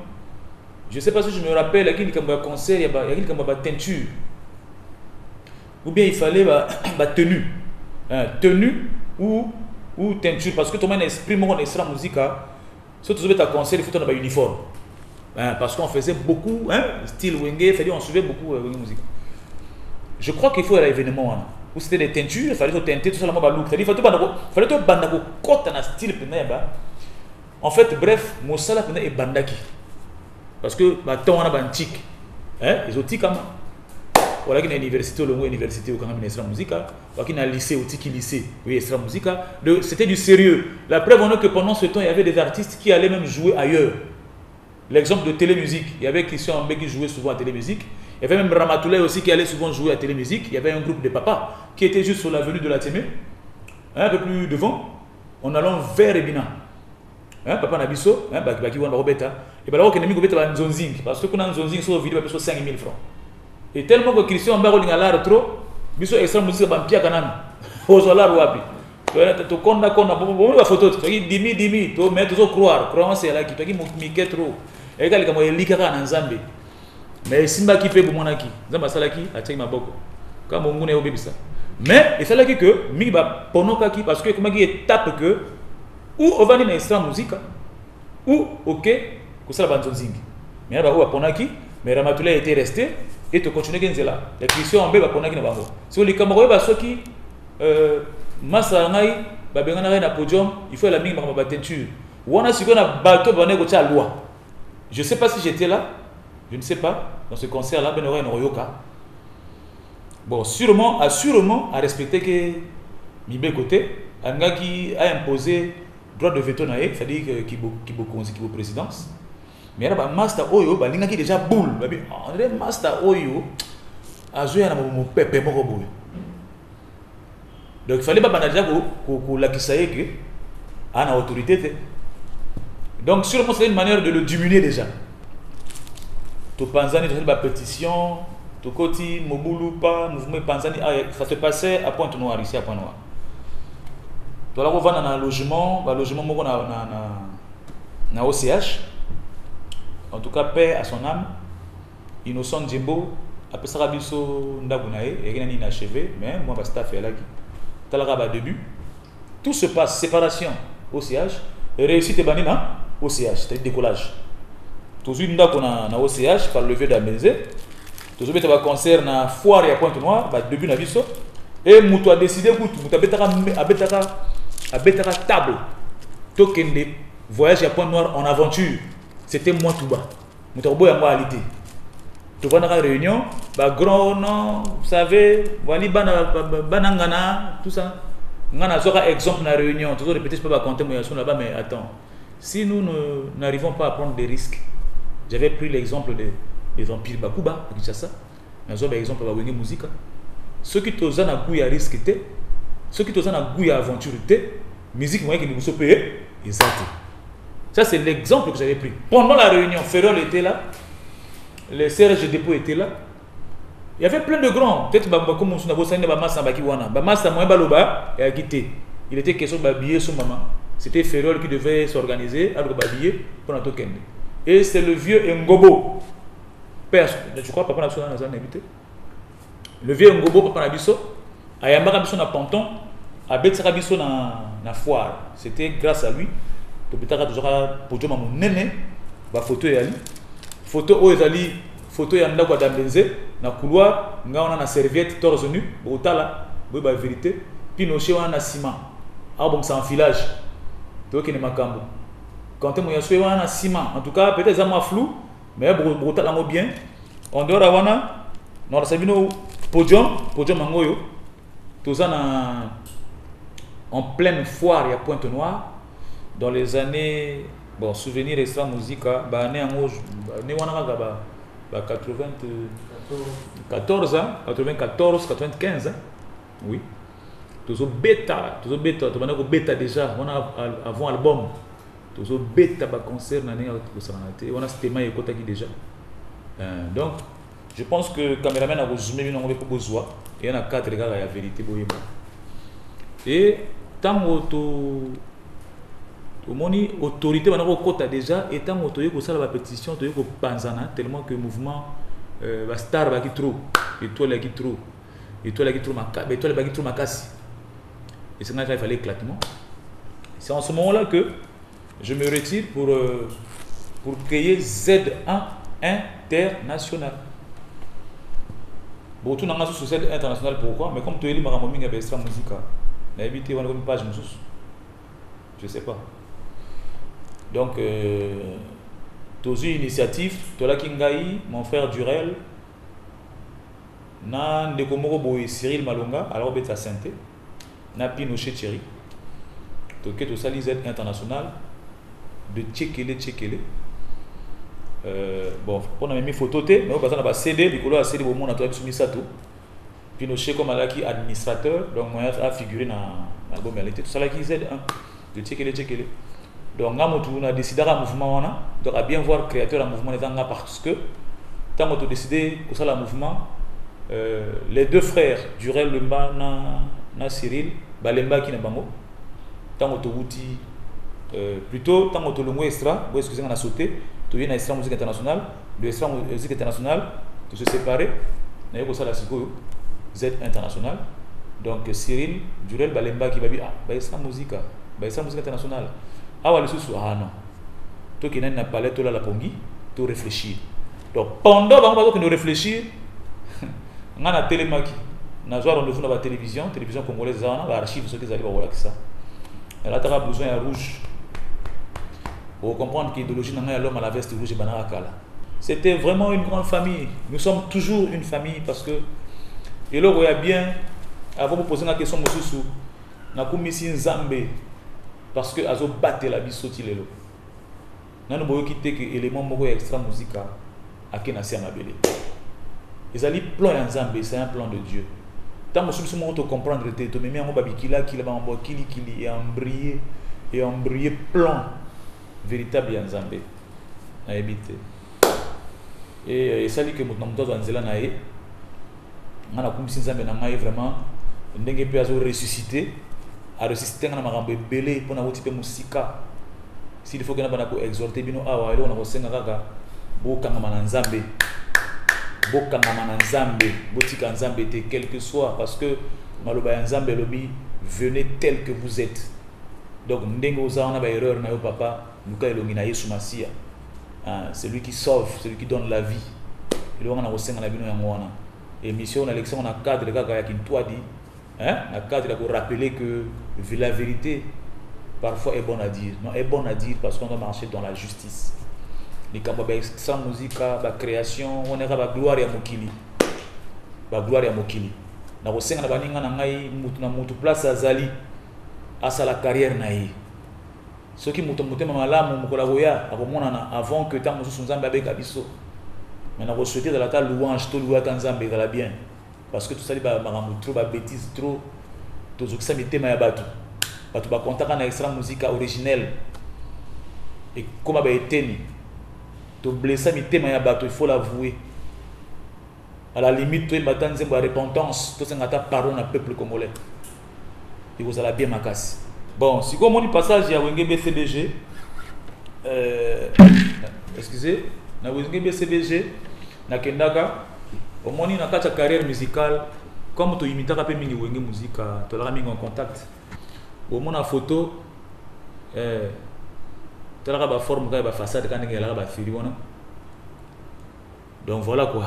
[SPEAKER 1] Je ne sais pas si je me rappelle, il y a un concert, il y a une teinture. Ou bien il fallait tenue. Tenue ou teinture. Parce que tout le monde exprime mon extra musique. Si tu veux un concert, il faut avoir un uniforme. Parce qu'on faisait beaucoup, style Wenge, c'est-à-dire on suivait beaucoup Wenge musique. Je crois qu'il faut un événement. Où c'était des teintures, il fallait teinter tout ça, c'est-à-dire il fallait que bandako côte dans style. En fait, bref, mon salaire est bandaki. Parce que on a antique. Les autres comme voilà qu'il y a une université au université au Canada extra musique, qu'il y a un lycée au Tiki lycée, oui extra musique. C'était du sérieux. La preuve en est que pendant ce temps, il y avait des artistes qui allaient même jouer ailleurs. L'exemple de télémusique, il y avait Christian Ambé qui jouait souvent à télémusique. Il y avait même Ramatoulaye aussi qui allait souvent jouer à télémusique. Il y avait un groupe de papas qui était juste sur l'avenue de la Témé, un peu plus devant, en allant vers Ebina. Papa Nabiso, qui va Robeta. Et bien là, on a mis un zonzing. Parce que quand on a un zonzing, sur la vidéo, il 5 000 francs. Et tellement que Christian Ambé a l'air trop, biso extra musique, il y a un piacanan. Au solar ou api. Tu connais, la photo, tu dis 10 000, tu mets toujours croire c'est là qui tu dis trop. Et quand il y a un likara en Zambie. Mais Simba qui fait pour mon aki, Zamba Salaki, a tché ma boko. Quand mon monde est au bébisa. Mais il fallait que Miba Ponokaki, parce que comment il tape que, ou on va dire extra musique, ou ok, que ça la bande zing. Mais il y a où à Ponaki, mais Ramatoulaye était resté, et tu continues à là. Les Christians en bébé Ponaki n'a pas. Si les Camerounais, ceux qui, Massangai, Babengana na podium, il faut la mine dans ma teinture. Ou on a su qu'on a bateau bané côté à loi. Je ne sais pas si j'étais là. Je ne sais pas, dans ce concert-là, Ben Aura Noroyoka. Bon, sûrement, à respecter que Mibé côté, un gars qui a imposé droit de veto, c'est-à-dire qui est présidence. Mais il y a un master Oyo, il y a déjà boule. On dirait master Oyo, a joué à mon pépé. Donc il fallait pas déjà que la kisaye que a une autorité. Donc sûrement c'est une manière de le diminuer déjà. Tu Panzani, tu as une pétition, tu Koti, Mobulu, pas, mouvement Panzani, ça se passait à Pointe-Noire, ici à Pointe-Noire. Tu as là, on va dans un logement, na OCH, en tout cas, paix à son âme, Innocent Djembo, après ça, Rabiso Ndabunae, et rien n'est inachevé, mais moi, je vais là. Tu as là, début, tout se passe, séparation, OCH, réussite et banina, OCH, c'est-à-dire décollage. Toujours une date qu'on a na OCH par le levier d'Ambenzé. Toujours un concert na foire à Pointe-Noire, début na biso. Et Moutou a décidé que Moutou a betara table. Token de voyage à Pointe-Noire en aventure. C'était moi tout bas. Moutou a beau àalité. Tu vois dans la réunion, grand nom, vous savez, voilà banangana, tout ça. On a un exemple dans la réunion. Toujours répéter, je peux pas compter moi là-bas, mais attends. Si nous n'arrivons pas à prendre des risques. J'avais pris l'exemple des empires Bakuba, à Kinshasa. Nous avons l'exemple de Wenge Musique. Ceux qui ont un goût à risque, ceux qui ont un goût à aventure, musique moyenne qui nous sont payés, ils ont. Ça, c'est l'exemple que j'avais pris. Pendant la réunion, Ferrol était là, les CRG Dépôt étaient là. Il y avait plein de grands. Peut-être comme on s'est dit, Bamassa Bakiwana. Bamassa Moé Baloba est quitté. Il était question de babiller son maman. C'était Ferrol qui devait s'organiser avec babiller pour notre token. Et c'est le vieux Ngobo. Je crois que Papa Nabiso n'a invité. Le vieux Ngobo, Papa Nabiso, a Yamba Nabiso na Panton, a Betsara Biso na foire. C'était grâce à lui. Tobitara toujours pour dire mon néné, va photo yali. Photo Oezali, photo yanda kwa Dambenzé, na couloir, nga on a na serviette torse nu, botala, ba vérité. Puis nos chez on a ciment. Ah bon, c'est un filage. Donc il est makambo. Quand on a un ciment, en tout cas, peut-être ça m'a flou, mais brutal bien. On doit avoir un podium mangoyo, tout ça en pleine foire à Pointe-Noire, dans les années, bon, souvenir extra musique, année en rouge, année 94 ans, 94, 95 ans, oui. Toujours bêta, tu as bêta déjà, on a avant album. Tous bêta concert on a ce thème déjà. Donc je pense que le caméraman a résumé besoin et il y en a 4 gars à la vérité. Et tant que Au moni autorité maintenant côté déjà étant autorité pour ça la pétition de ko panzana tellement que mouvement va star va qui trop étoile qui trop makasi et c'est là qu'il fallait éclatement. C'est en ce moment-là que je me retire pour créer Z1 international. Bon, tout n'a pas sur Z international pourquoi, mais comme tu es libre à mon extra musique, n'a évité une page je sais pas. Donc, tous une initiative, Tola Kingaï, mon frère Durel, na Ndekomoro Boy Cyril Malonga, alors Beta Santé, na Pinochet Thierry, tout ça, les aides internationales, de Tchekele. Bon, on a mis photo, mais on a CD, du coup, on a CD, on a soumis ça tout. Pinochet comme qui administrateur, donc moi a figuré dans l'album réalité, tout ça là qui aide de Tchekele. Donc on a décidé un mouvement, donc à bien voir créateur un mouvement parce que tant qu'on a décidé que ça le mouvement, les deux frères Durel Lemba na Cyril, Balemba qui n'a pas mot, tant qu'on a plutôt tant qu'on a le extra, vous excusez on a sauté, tu viens à extra musique internationale, le extra musique internationale, tu se séparer, n'a pas ça la psycho Z international, donc Cyril Durel Balemba qui va dire ah extra musique internationale. Ah ouais, non. Toi qui n'as pas l'air, tu la pongi, tu réfléchis. Donc pendant que nous réfléchissons, on a télémaki, on a rendez-vous dans la télévision congolaise, on a archive ce qu'ils allaient voir ça. Elle a besoin de rouge. Pour comprendre que l'idéologie n'a l'homme à la veste rouge et banakala. C'était vraiment une grande famille. Nous sommes toujours une famille parce que et là, il y a bien, avant de poser la question, monsieur, on a commis une Zambé. Parce que azo battre la vie sauter lelo nanu boyo kité que élément moko extra musica akena si amabele ezali plan ya Nzambe, c'est un plan de Dieu tant que nous sommes comprendre te memi yango babikila kila ba mbo kili et embryer plan véritable ya Nzambe na ebité et ça dit que moto zo nzela na ye ngana kumisi Nzambe na ngai vraiment ndenge pe azo ressusciter à ressusciter dans makambo belé pour na wotipe musika s'il faut que na bana ko exhorter bino awa ele on a senga kaka bokanga na Nzambe botika Nzambe te quel que soit parce que maloba ya Nzambe lobi venez tel que vous êtes donc ndenge oza na ba erreur na yo papa luka elongi na Yesu Masia c'est lui qui sauve, c'est lui qui donne la vie ele on a senga na bino ya ngwana et mission na lection na cadre kaka ya kintwa di la cadre pour rappeler que la vérité parfois est bonne à dire. Non, est bonne à dire parce qu'on doit marcher dans la justice. Les camps sans musique, la création, on est la gloire à Mokili. La gloire à Mokili. Na kosenga na baninga na ngai mutu place azali asa la carrière naïe. Ceux qui mutu mutema malamu mukola boya akomona avant que tant musu Nzambe abeka biso. Mais na ko souhaiter dans la ta louange to louer Nzambe la bien. Parce que tout ça, il y a trop de bêtises, trop de choses qui sont batu ba contacter na extra musique originelle et comme a été to blesser mi tema ya batu il faut l'avouer à la limite toi matin nzembo ya repentance to sengata pardon na peuple congolais et vous allez bien makasi bon si comme on dit passage ya Wenge BCBG excusez na Wenge BCBG na kendaka au moins na kata carrière musicale comme tu imitaka pe mingi Wenge musique to la mingi en contact au moins na photo tu la ba forme ka ba façade ka ndenge la ba fili wana donc voilà quoi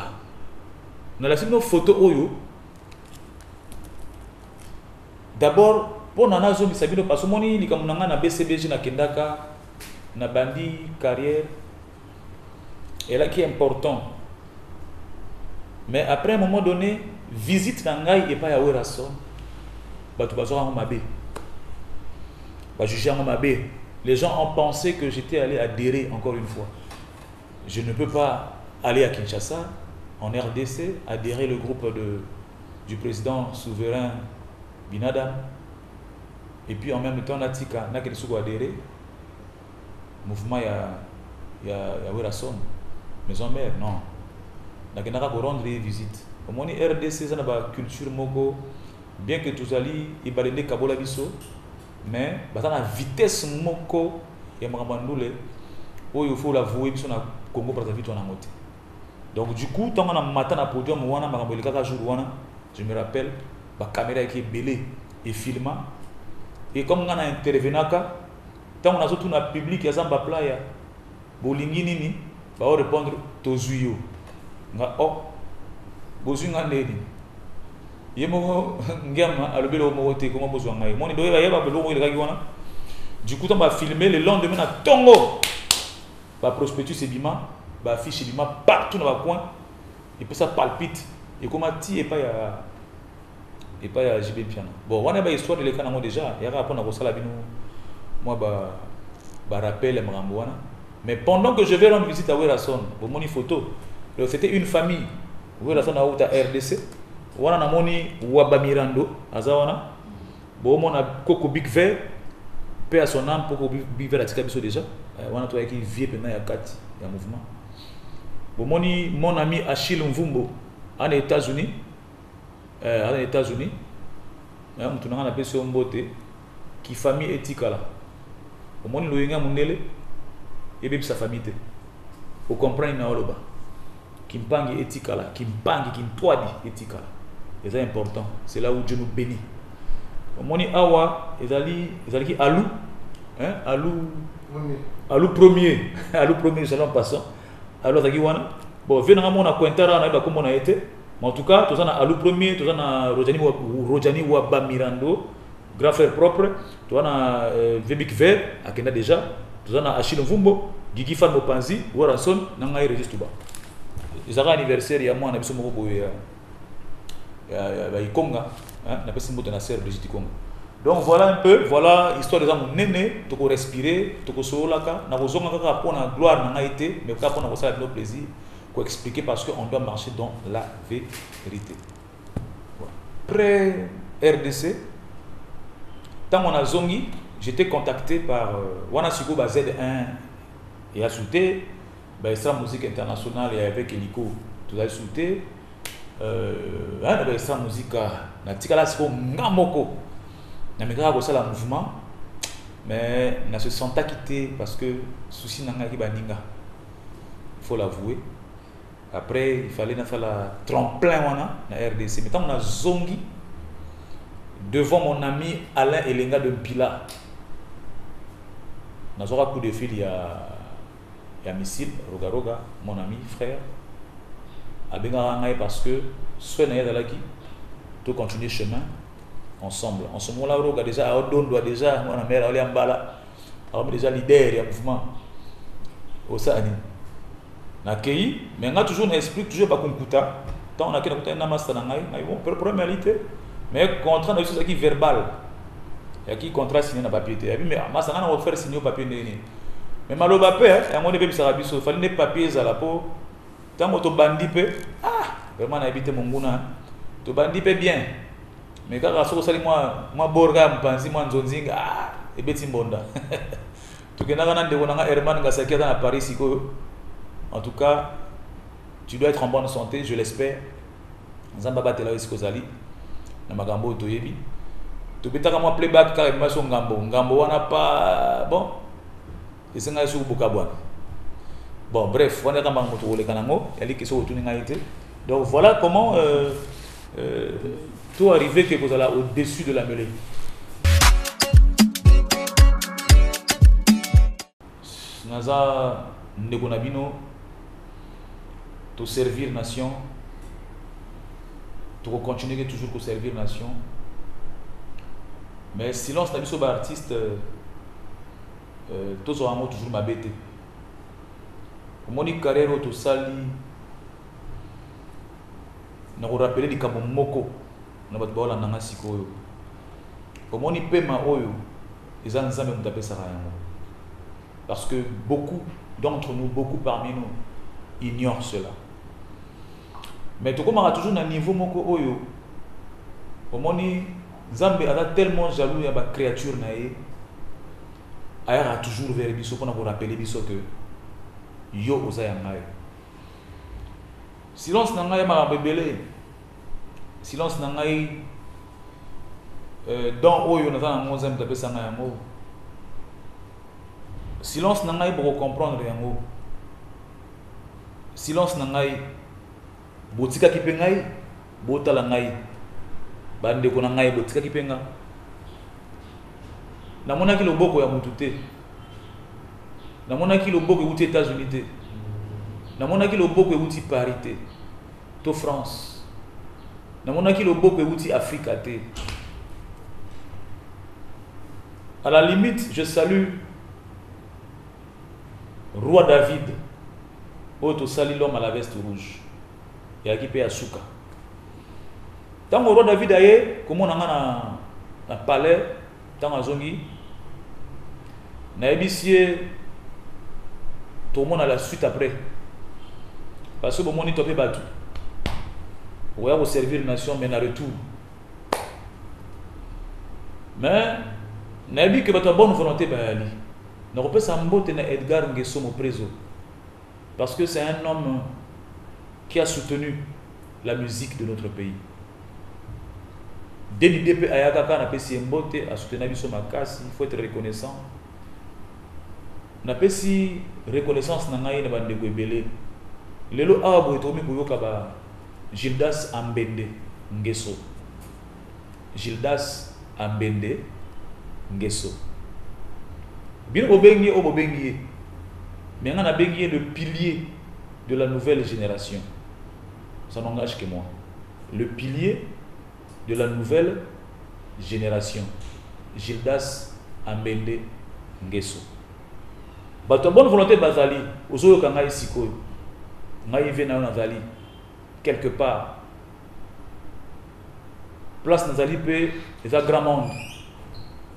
[SPEAKER 1] na la sino photo oyo d'abord pour nana zo bisabino parce moni likamunanga na BCBG na kendaka na bandi carrière et là qui est important. Mais après un moment donné, visite Nangai et pas ya Werason. Batu bazora mabe. Ba juger en mabe. Les gens ont pensé que j'étais allé adhérer encore une fois. Je ne peux pas aller à Kinshasa, en RDC, adhérer le groupe du président souverain Binadam. Et puis en même temps, Natika, n'a qu'elle soit adhéré. Mouvement ya Werason. Maison mère, non. Donc, on a rendre visite. Au moins, RDC, c'est une culture mogo. Bien que tous allez, ils balendent Kabola Bisso. mais baza na vitesse moko ya makamandule oyo faut l'avouer biso na Congo Brazzaville to na ngote. Donc du coup tant on a matin na podium wana makambo kaka jour wana je me rappelle ba caméra qui est belé et filma et comme on a intervenaka tant on a surtout na public ya zamba playa bolingi nini ba répondre tozuyo nga oh bozinga ndeni yemo ngama alobelo mo te comment bozwa ngai moni do yeba belo mo ilaka wana du coup on va filmer le lendemain na Tongo ba prospectus et bima ba affiche bima partout dans le coin et puis ça palpite et comment ti et pas ya JB Piano bon on a ba histoire de l'écran déjà il y a rapport na kosala bino moi ba rappel makambo wana mais pendant que je vais rendre visite à Werason pour mon photo c'était une famille Werason a outa RDC wana na moni Waba Mirando azawana bon mona Coco Big Vert paix à son âme Coco Big Vert atika biso déjà wana to qui vie pendant ya 4 ya mouvement bon moni mon ami Achille Mvumbo en États-Unis mtu nanga na peso mbote qui famille etikala bon moni loyenga mundele ebe sa famille te au comprendre na oloba kimpangi etikala kimpwadi etikala c'est important c'est là où Dieu nous bénit moni awa ezali ki alou hein alou premier salon passant alors taki wana bon venanga mona kwentara na ba komona été mais en tout cas tous na alou premier tous na Rojani wa Bamirando grand frère propre tous na Vebik Vert akenda déjà tous na Achille Mvumbo Gigi Fan Mopanzi Werason na ngai registre ba ezaka anniversaire ya mwana biso moko boye ya Ikonga hein na pesi mbote na sœur Brigitte Ikonga. Donc voilà un peu voilà histoire des hommes néné to ko respirer to ko solaka na kozonga kaka pour na gloire na ngai été mais kaka pour na kosala nos plaisir ko expliquer parce que on doit marcher dans la vérité. Voilà. Après RDC tant on a zongi j'étais contacté par wana siko ba Z1 et a sauté extra musique internationale et avec Elico tout a sauté extra musique na tikala siko ngamoko na meka ko sala mouvement mais na se sentait quitté parce que souci nanga ki baninga il faut l'avouer après il fallait na faire la tremplin wana na RDC mais tant on a zongi devant mon ami Alain Elenga de Mpila na zora coup de fil il y a missile Roga mon ami frère abenga ngai parce que soit na yala ki to continuer chemin ensemble en ce moment-là Roga déjà Odon doit déjà mon mère aller en bala alors déjà leader ya mouvement au sani na kei mais nga toujours na explique toujours pas konkuta tant on a kena na master na ngai bon probabilité mais contrat na ça qui verbal ya ki contrat signé na papier te mais masanga na faire signer papier ndeni mais maloba pe ya ngone be bisaka biso fali ne papier za la po tango to bandi pe vraiment na habité monguna to bandi pe bien mais kaka soko sali moi borga mpanzi moi nzonzinga ebeti mbonda to kenaka na ndeko nanga Herman Ngasaki dans Paris iko en tout cas tu dois être en bonne santé je l'espère nzamba batela isiko zali na magambo to yebi to betaka moi playback ka maso ngambo wana pas bon et c'est nga sur bokabwana bon bref on est dans moto ole kanango yali ki so tuninga été donc voilà comment tout arrivé que vous allez au-dessus de la mêlée. Naza Ndegonabino, to servir nation, to continuer toujours à servir nation. Mais silence nabiso ba artiste, to so amo toujours mabete. Moni carrière to sali, na ko rappeler di kamo moko. Na bato baola nanga sikoyo omoni pema oyo eza nzambe mutapesa yango parce que beaucoup d'entre nous beaucoup parmi nous ignorent cela mais to komaka toujours na niveau moko oyo omoni nzambe aza tellement jaloux ya ba créature na ye ayaka toujours vers biso pona ko rappeler biso que yo oza ya ngai silence na ngai makambo ebele silence na ngai dans Oyo, on a un mot tapé ça na yango. Silence na ngai pour comprendre yango. Silence na ngai botika kipe ngai botala ngai bande ko na ngai botika kipe nga. Na monaki loboko ya mutu te. Na monaki loboko euti États-Unis te. Na monaki loboko euti Paris te. To France. Na monaki loboko euti Afrique te. À la limite, je salue Roi David, auto sali l'homme à la veste rouge. Il y a qui paye à Souka. Tant que Roi David aye, comme on a un palais, tant que Zongi, na ébicier, tout le monde a la suite après. Parce que le monde est topé battu. Pour pouvoir servir la nation, mais en retour. Mais, na ébi que votre bonne volonté bayali. Ne repose en mot Edgar Nguessomo Prezo. Parce que c'est un homme qui a soutenu la musique de notre pays. Dès l'idée que Ayagaka n'a pas si mbote a soutenu Biso Makasi, il faut être reconnaissant. N'a pas si reconnaissance n'a pas de Gwebele. Lelo Abo est tombé pour Yokaba Gildas Ambende Nguesso. Gildas Ambende Nguesso. Bien obengi o bobengi. Mais on a bengi le pilier de la nouvelle génération. Ça n'engage que moi. Le pilier de la nouvelle génération. Gildas Ambende Nguesso. Bato bonne volonté bazali, ozoyo kanga isiko. Ngai vena nazali quelque part. Place nazali pe eza grand monde.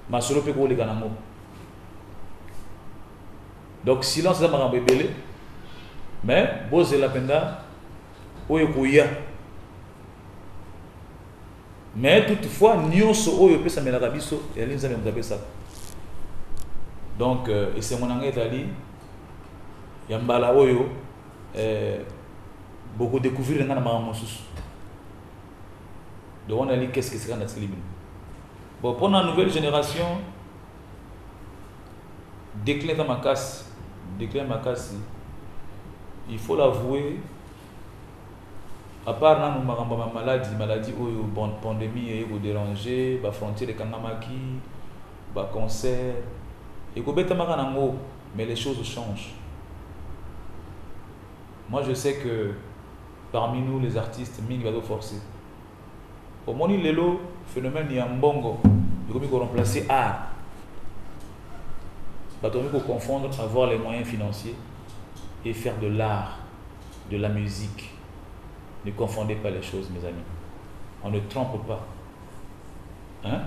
[SPEAKER 1] Masolo pe ko le ganamo. Donc silence za makambo ebele. Mais boze la penda oyo koya. Mais toutefois nyonso oyo pesa melaka biso ya linza me mutape ça. Donc et c'est mon anglais tali yambala oyo beaucoup découvrir ngana makambo susu. Donc on a dit qu'est-ce que c'est dans cette bon pour la nouvelle génération déclin dans ma casse. Déclin ma casse, il faut l'avouer, à part ma maladie ou bon pandémie et vous déranger, bah frontière de Kangamaki, bah concert, et mais les choses changent. Moi je sais que parmi nous les artistes, Ming va forcer. Au moins le phénomène il y a un bongo, il faut remplacer art. Il faut confondre, avoir les moyens financiers et faire de l'art, de la musique. Ne confondez pas les choses, mes amis. On ne trompe pas. Hein?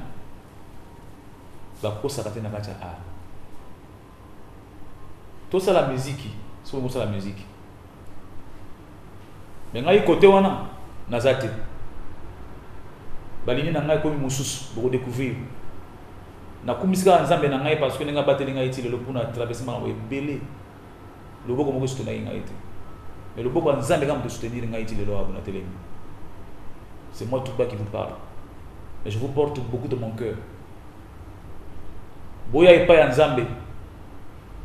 [SPEAKER 1] Tout ça la musique. C'est ça la musique. Mais il y a côté où on a Nazate. Balini n'a comme Moussous pour découvrir. Na kumisika nzambe na ngai parce que nga bateli ngai ti lelo puna traverser ma ebele loboko moko soutenir ngai ti mais loboko nzambe nga me soutenir ngai ti lelo abona telemi. C'est moi tout bas qui vous parle, mais je vous porte beaucoup de mon cœur. Boya et pas nzambe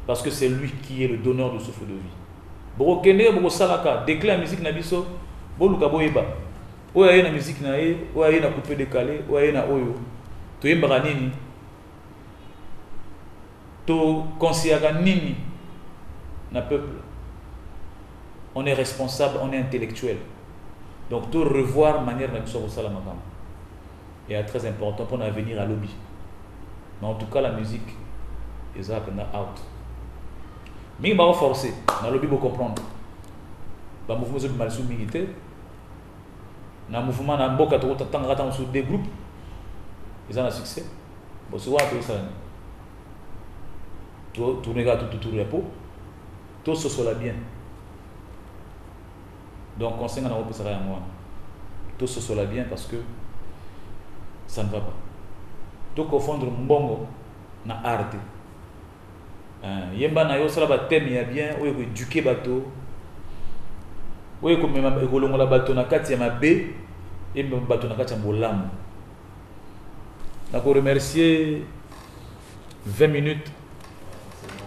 [SPEAKER 1] parce que c'est lui qui est le donneur de souffle de vie. Boko kende boko salaka déclare musique na biso boluka boyeba oya na musique na ye oya na coupé décalé oya na oyo to yembaka nini to considérer nini na peuple. On est responsable, on est intellectuel. Donc tout revoir manière de faire ça la makam. Et c'est très important pour l'avenir à lobby. Mais en tout cas la musique est out. Mais va forcer, na lobby pour comprendre. Ba mouvement de mal sous militaire. Na mouvement na mboka to tanga sur des groupes. Ils ont un succès. Bon souvent ça tout regarde tout repos, tout se soit bien. Donc conseil on a repris ça à moi. Tout se soit bien parce que ça ne va pas. Tout confondre mbongo na arte. Yemba na yo sala ba thème ya bien, oyo ko éduquer bato. Oyo ko mema ekolongola bato na kati ya mabe, et bato na kati ya bolamu. Je remercier 20 minutes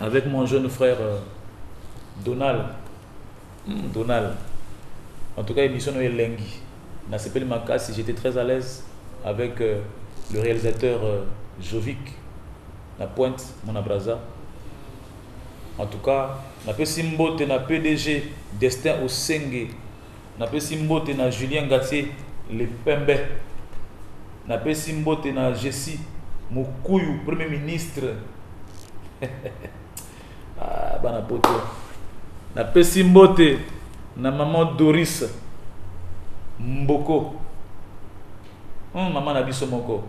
[SPEAKER 1] avec mon jeune frère Donald. Donald. En tout cas, l'émission est Lengi. Dans ce Makassi, j'étais très à l'aise avec le réalisateur Jovic, la pointe, mon abraza. En tout cas, na pe simbote na PDG Destin Osenge, na pe simbote na Julien Gatier le Pembe, na pe simbote na Jessie Mukuyu, Premier ministre. Ah, bana poto. Na pe simbote na maman Doris Mboko. Maman na biso moko.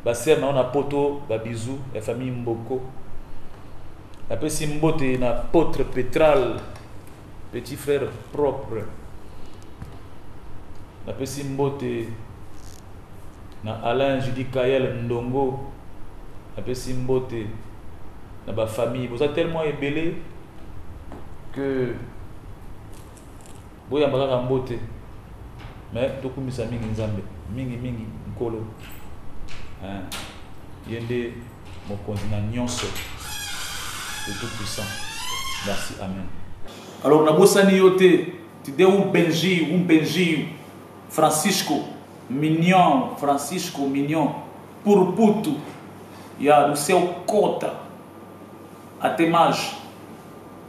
[SPEAKER 1] Ba sœur na on a poto, ba bisou, la famille Mboko. La pe simbote na Apôtre Pétral, petit frère propre. La pe simbote na Alain Judy Kayel Ndongo. La pe simbote na ba famille. Vous êtes tellement ébélé que boya mbaka mbote. Mais tokumisa mingi nzambe, mingi nkolo. Yende mokonzi na nyonso. Le Tout-Puissant. Merci, Amen. Alors, Nabosani Yote, tu dis un Benji, Francisco, mignon, pour Putu, il y a le seu Cota, Atemage,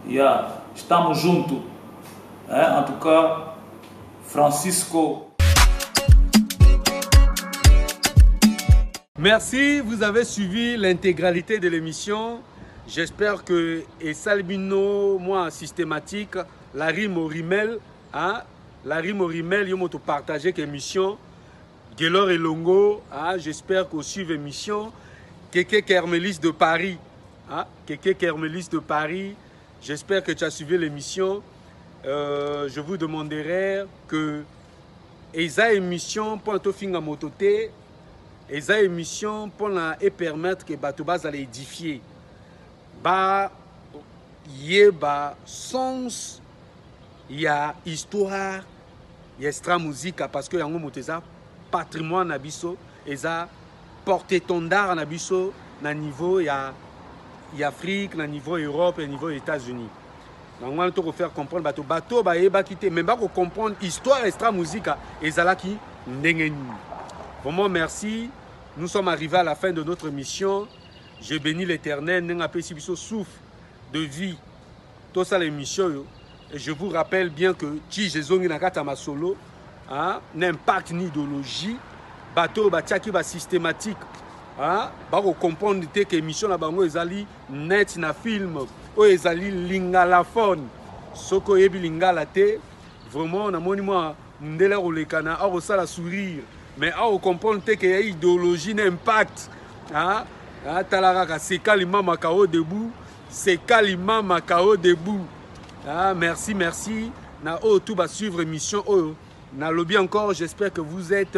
[SPEAKER 1] il y a Estamos Juntos, en tout cas, Francisco.
[SPEAKER 2] Merci, vous avez suivi l'intégralité de l'émission. J'espère que Esalbino, moi, systématique, la rime au rimel, hein, la rime au rimel, yo moto partager l'émission, Gelor et Longo, hein, j'espère qu'on suit l'émission, Keke Kermelis de Paris, hein, Keke Kermelis de Paris, j'espère que tu as suivi l'émission. Je vous demanderai que Eza émission pour tout finir à mototé, Eza émission pour permettre que Batobaz allait édifier. Ba yeba sens ya histoire ya extra musique parce que yango moteza patrimoine na biso eza porte-étendard na biso na niveau ya Afrique na niveau Europe et niveau États-Unis. Donc on doit faire comprendre bato ba yeba kité même pas comprendre histoire extra musique ezalaki ndenge nini. Vraiment merci. Nous sommes arrivés à la fin de notre mission. Je bénis l'Éternel, n'a pas si souffle de vie. Tout ça l'émission. Et je vous rappelle bien que si Jésus n'a pas ma solo, n'impact ni idéologie, bateau batiaki ba systématique, ba comprendre que l'émission la bango ezali net na film, o ezali lingalaphone, soko yebi lingala te, vraiment na moni moi ndela rolekana, a ça la sourire, mais a comprendre que y a idéologie n'impact, Talaraka, c'est Kalima Makao debout. C'est Kalima Makao debout. Merci. Na tout va suivre mission. Na lobby encore, j'espère que vous êtes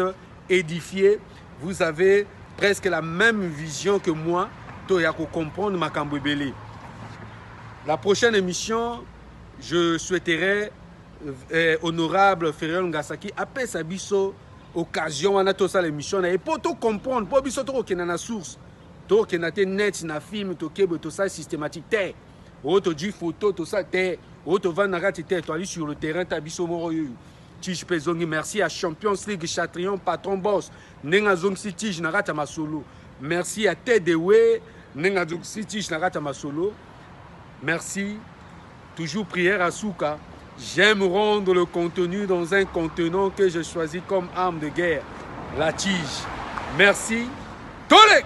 [SPEAKER 2] édifiés. Vous avez presque la même vision que moi. Toyako comprendre Makambo Belé. La prochaine émission, je souhaiterais honorable Ferrell Ngasaki après sa biso occasion on a tout ça l'émission et pour tout comprendre pour biso to qui na source. Donc, il y a net na film, tout ça systématique. Tu dis photo, tout ça. Tu vas sur le terrain, tu as merci à Champions League, Chatrion, Patron Boss. Merci à TDW, merci. Toujours prière à Souka. J'aime rendre le contenu dans un contenant que je choisis comme arme de guerre. La tige. Merci. Tolek!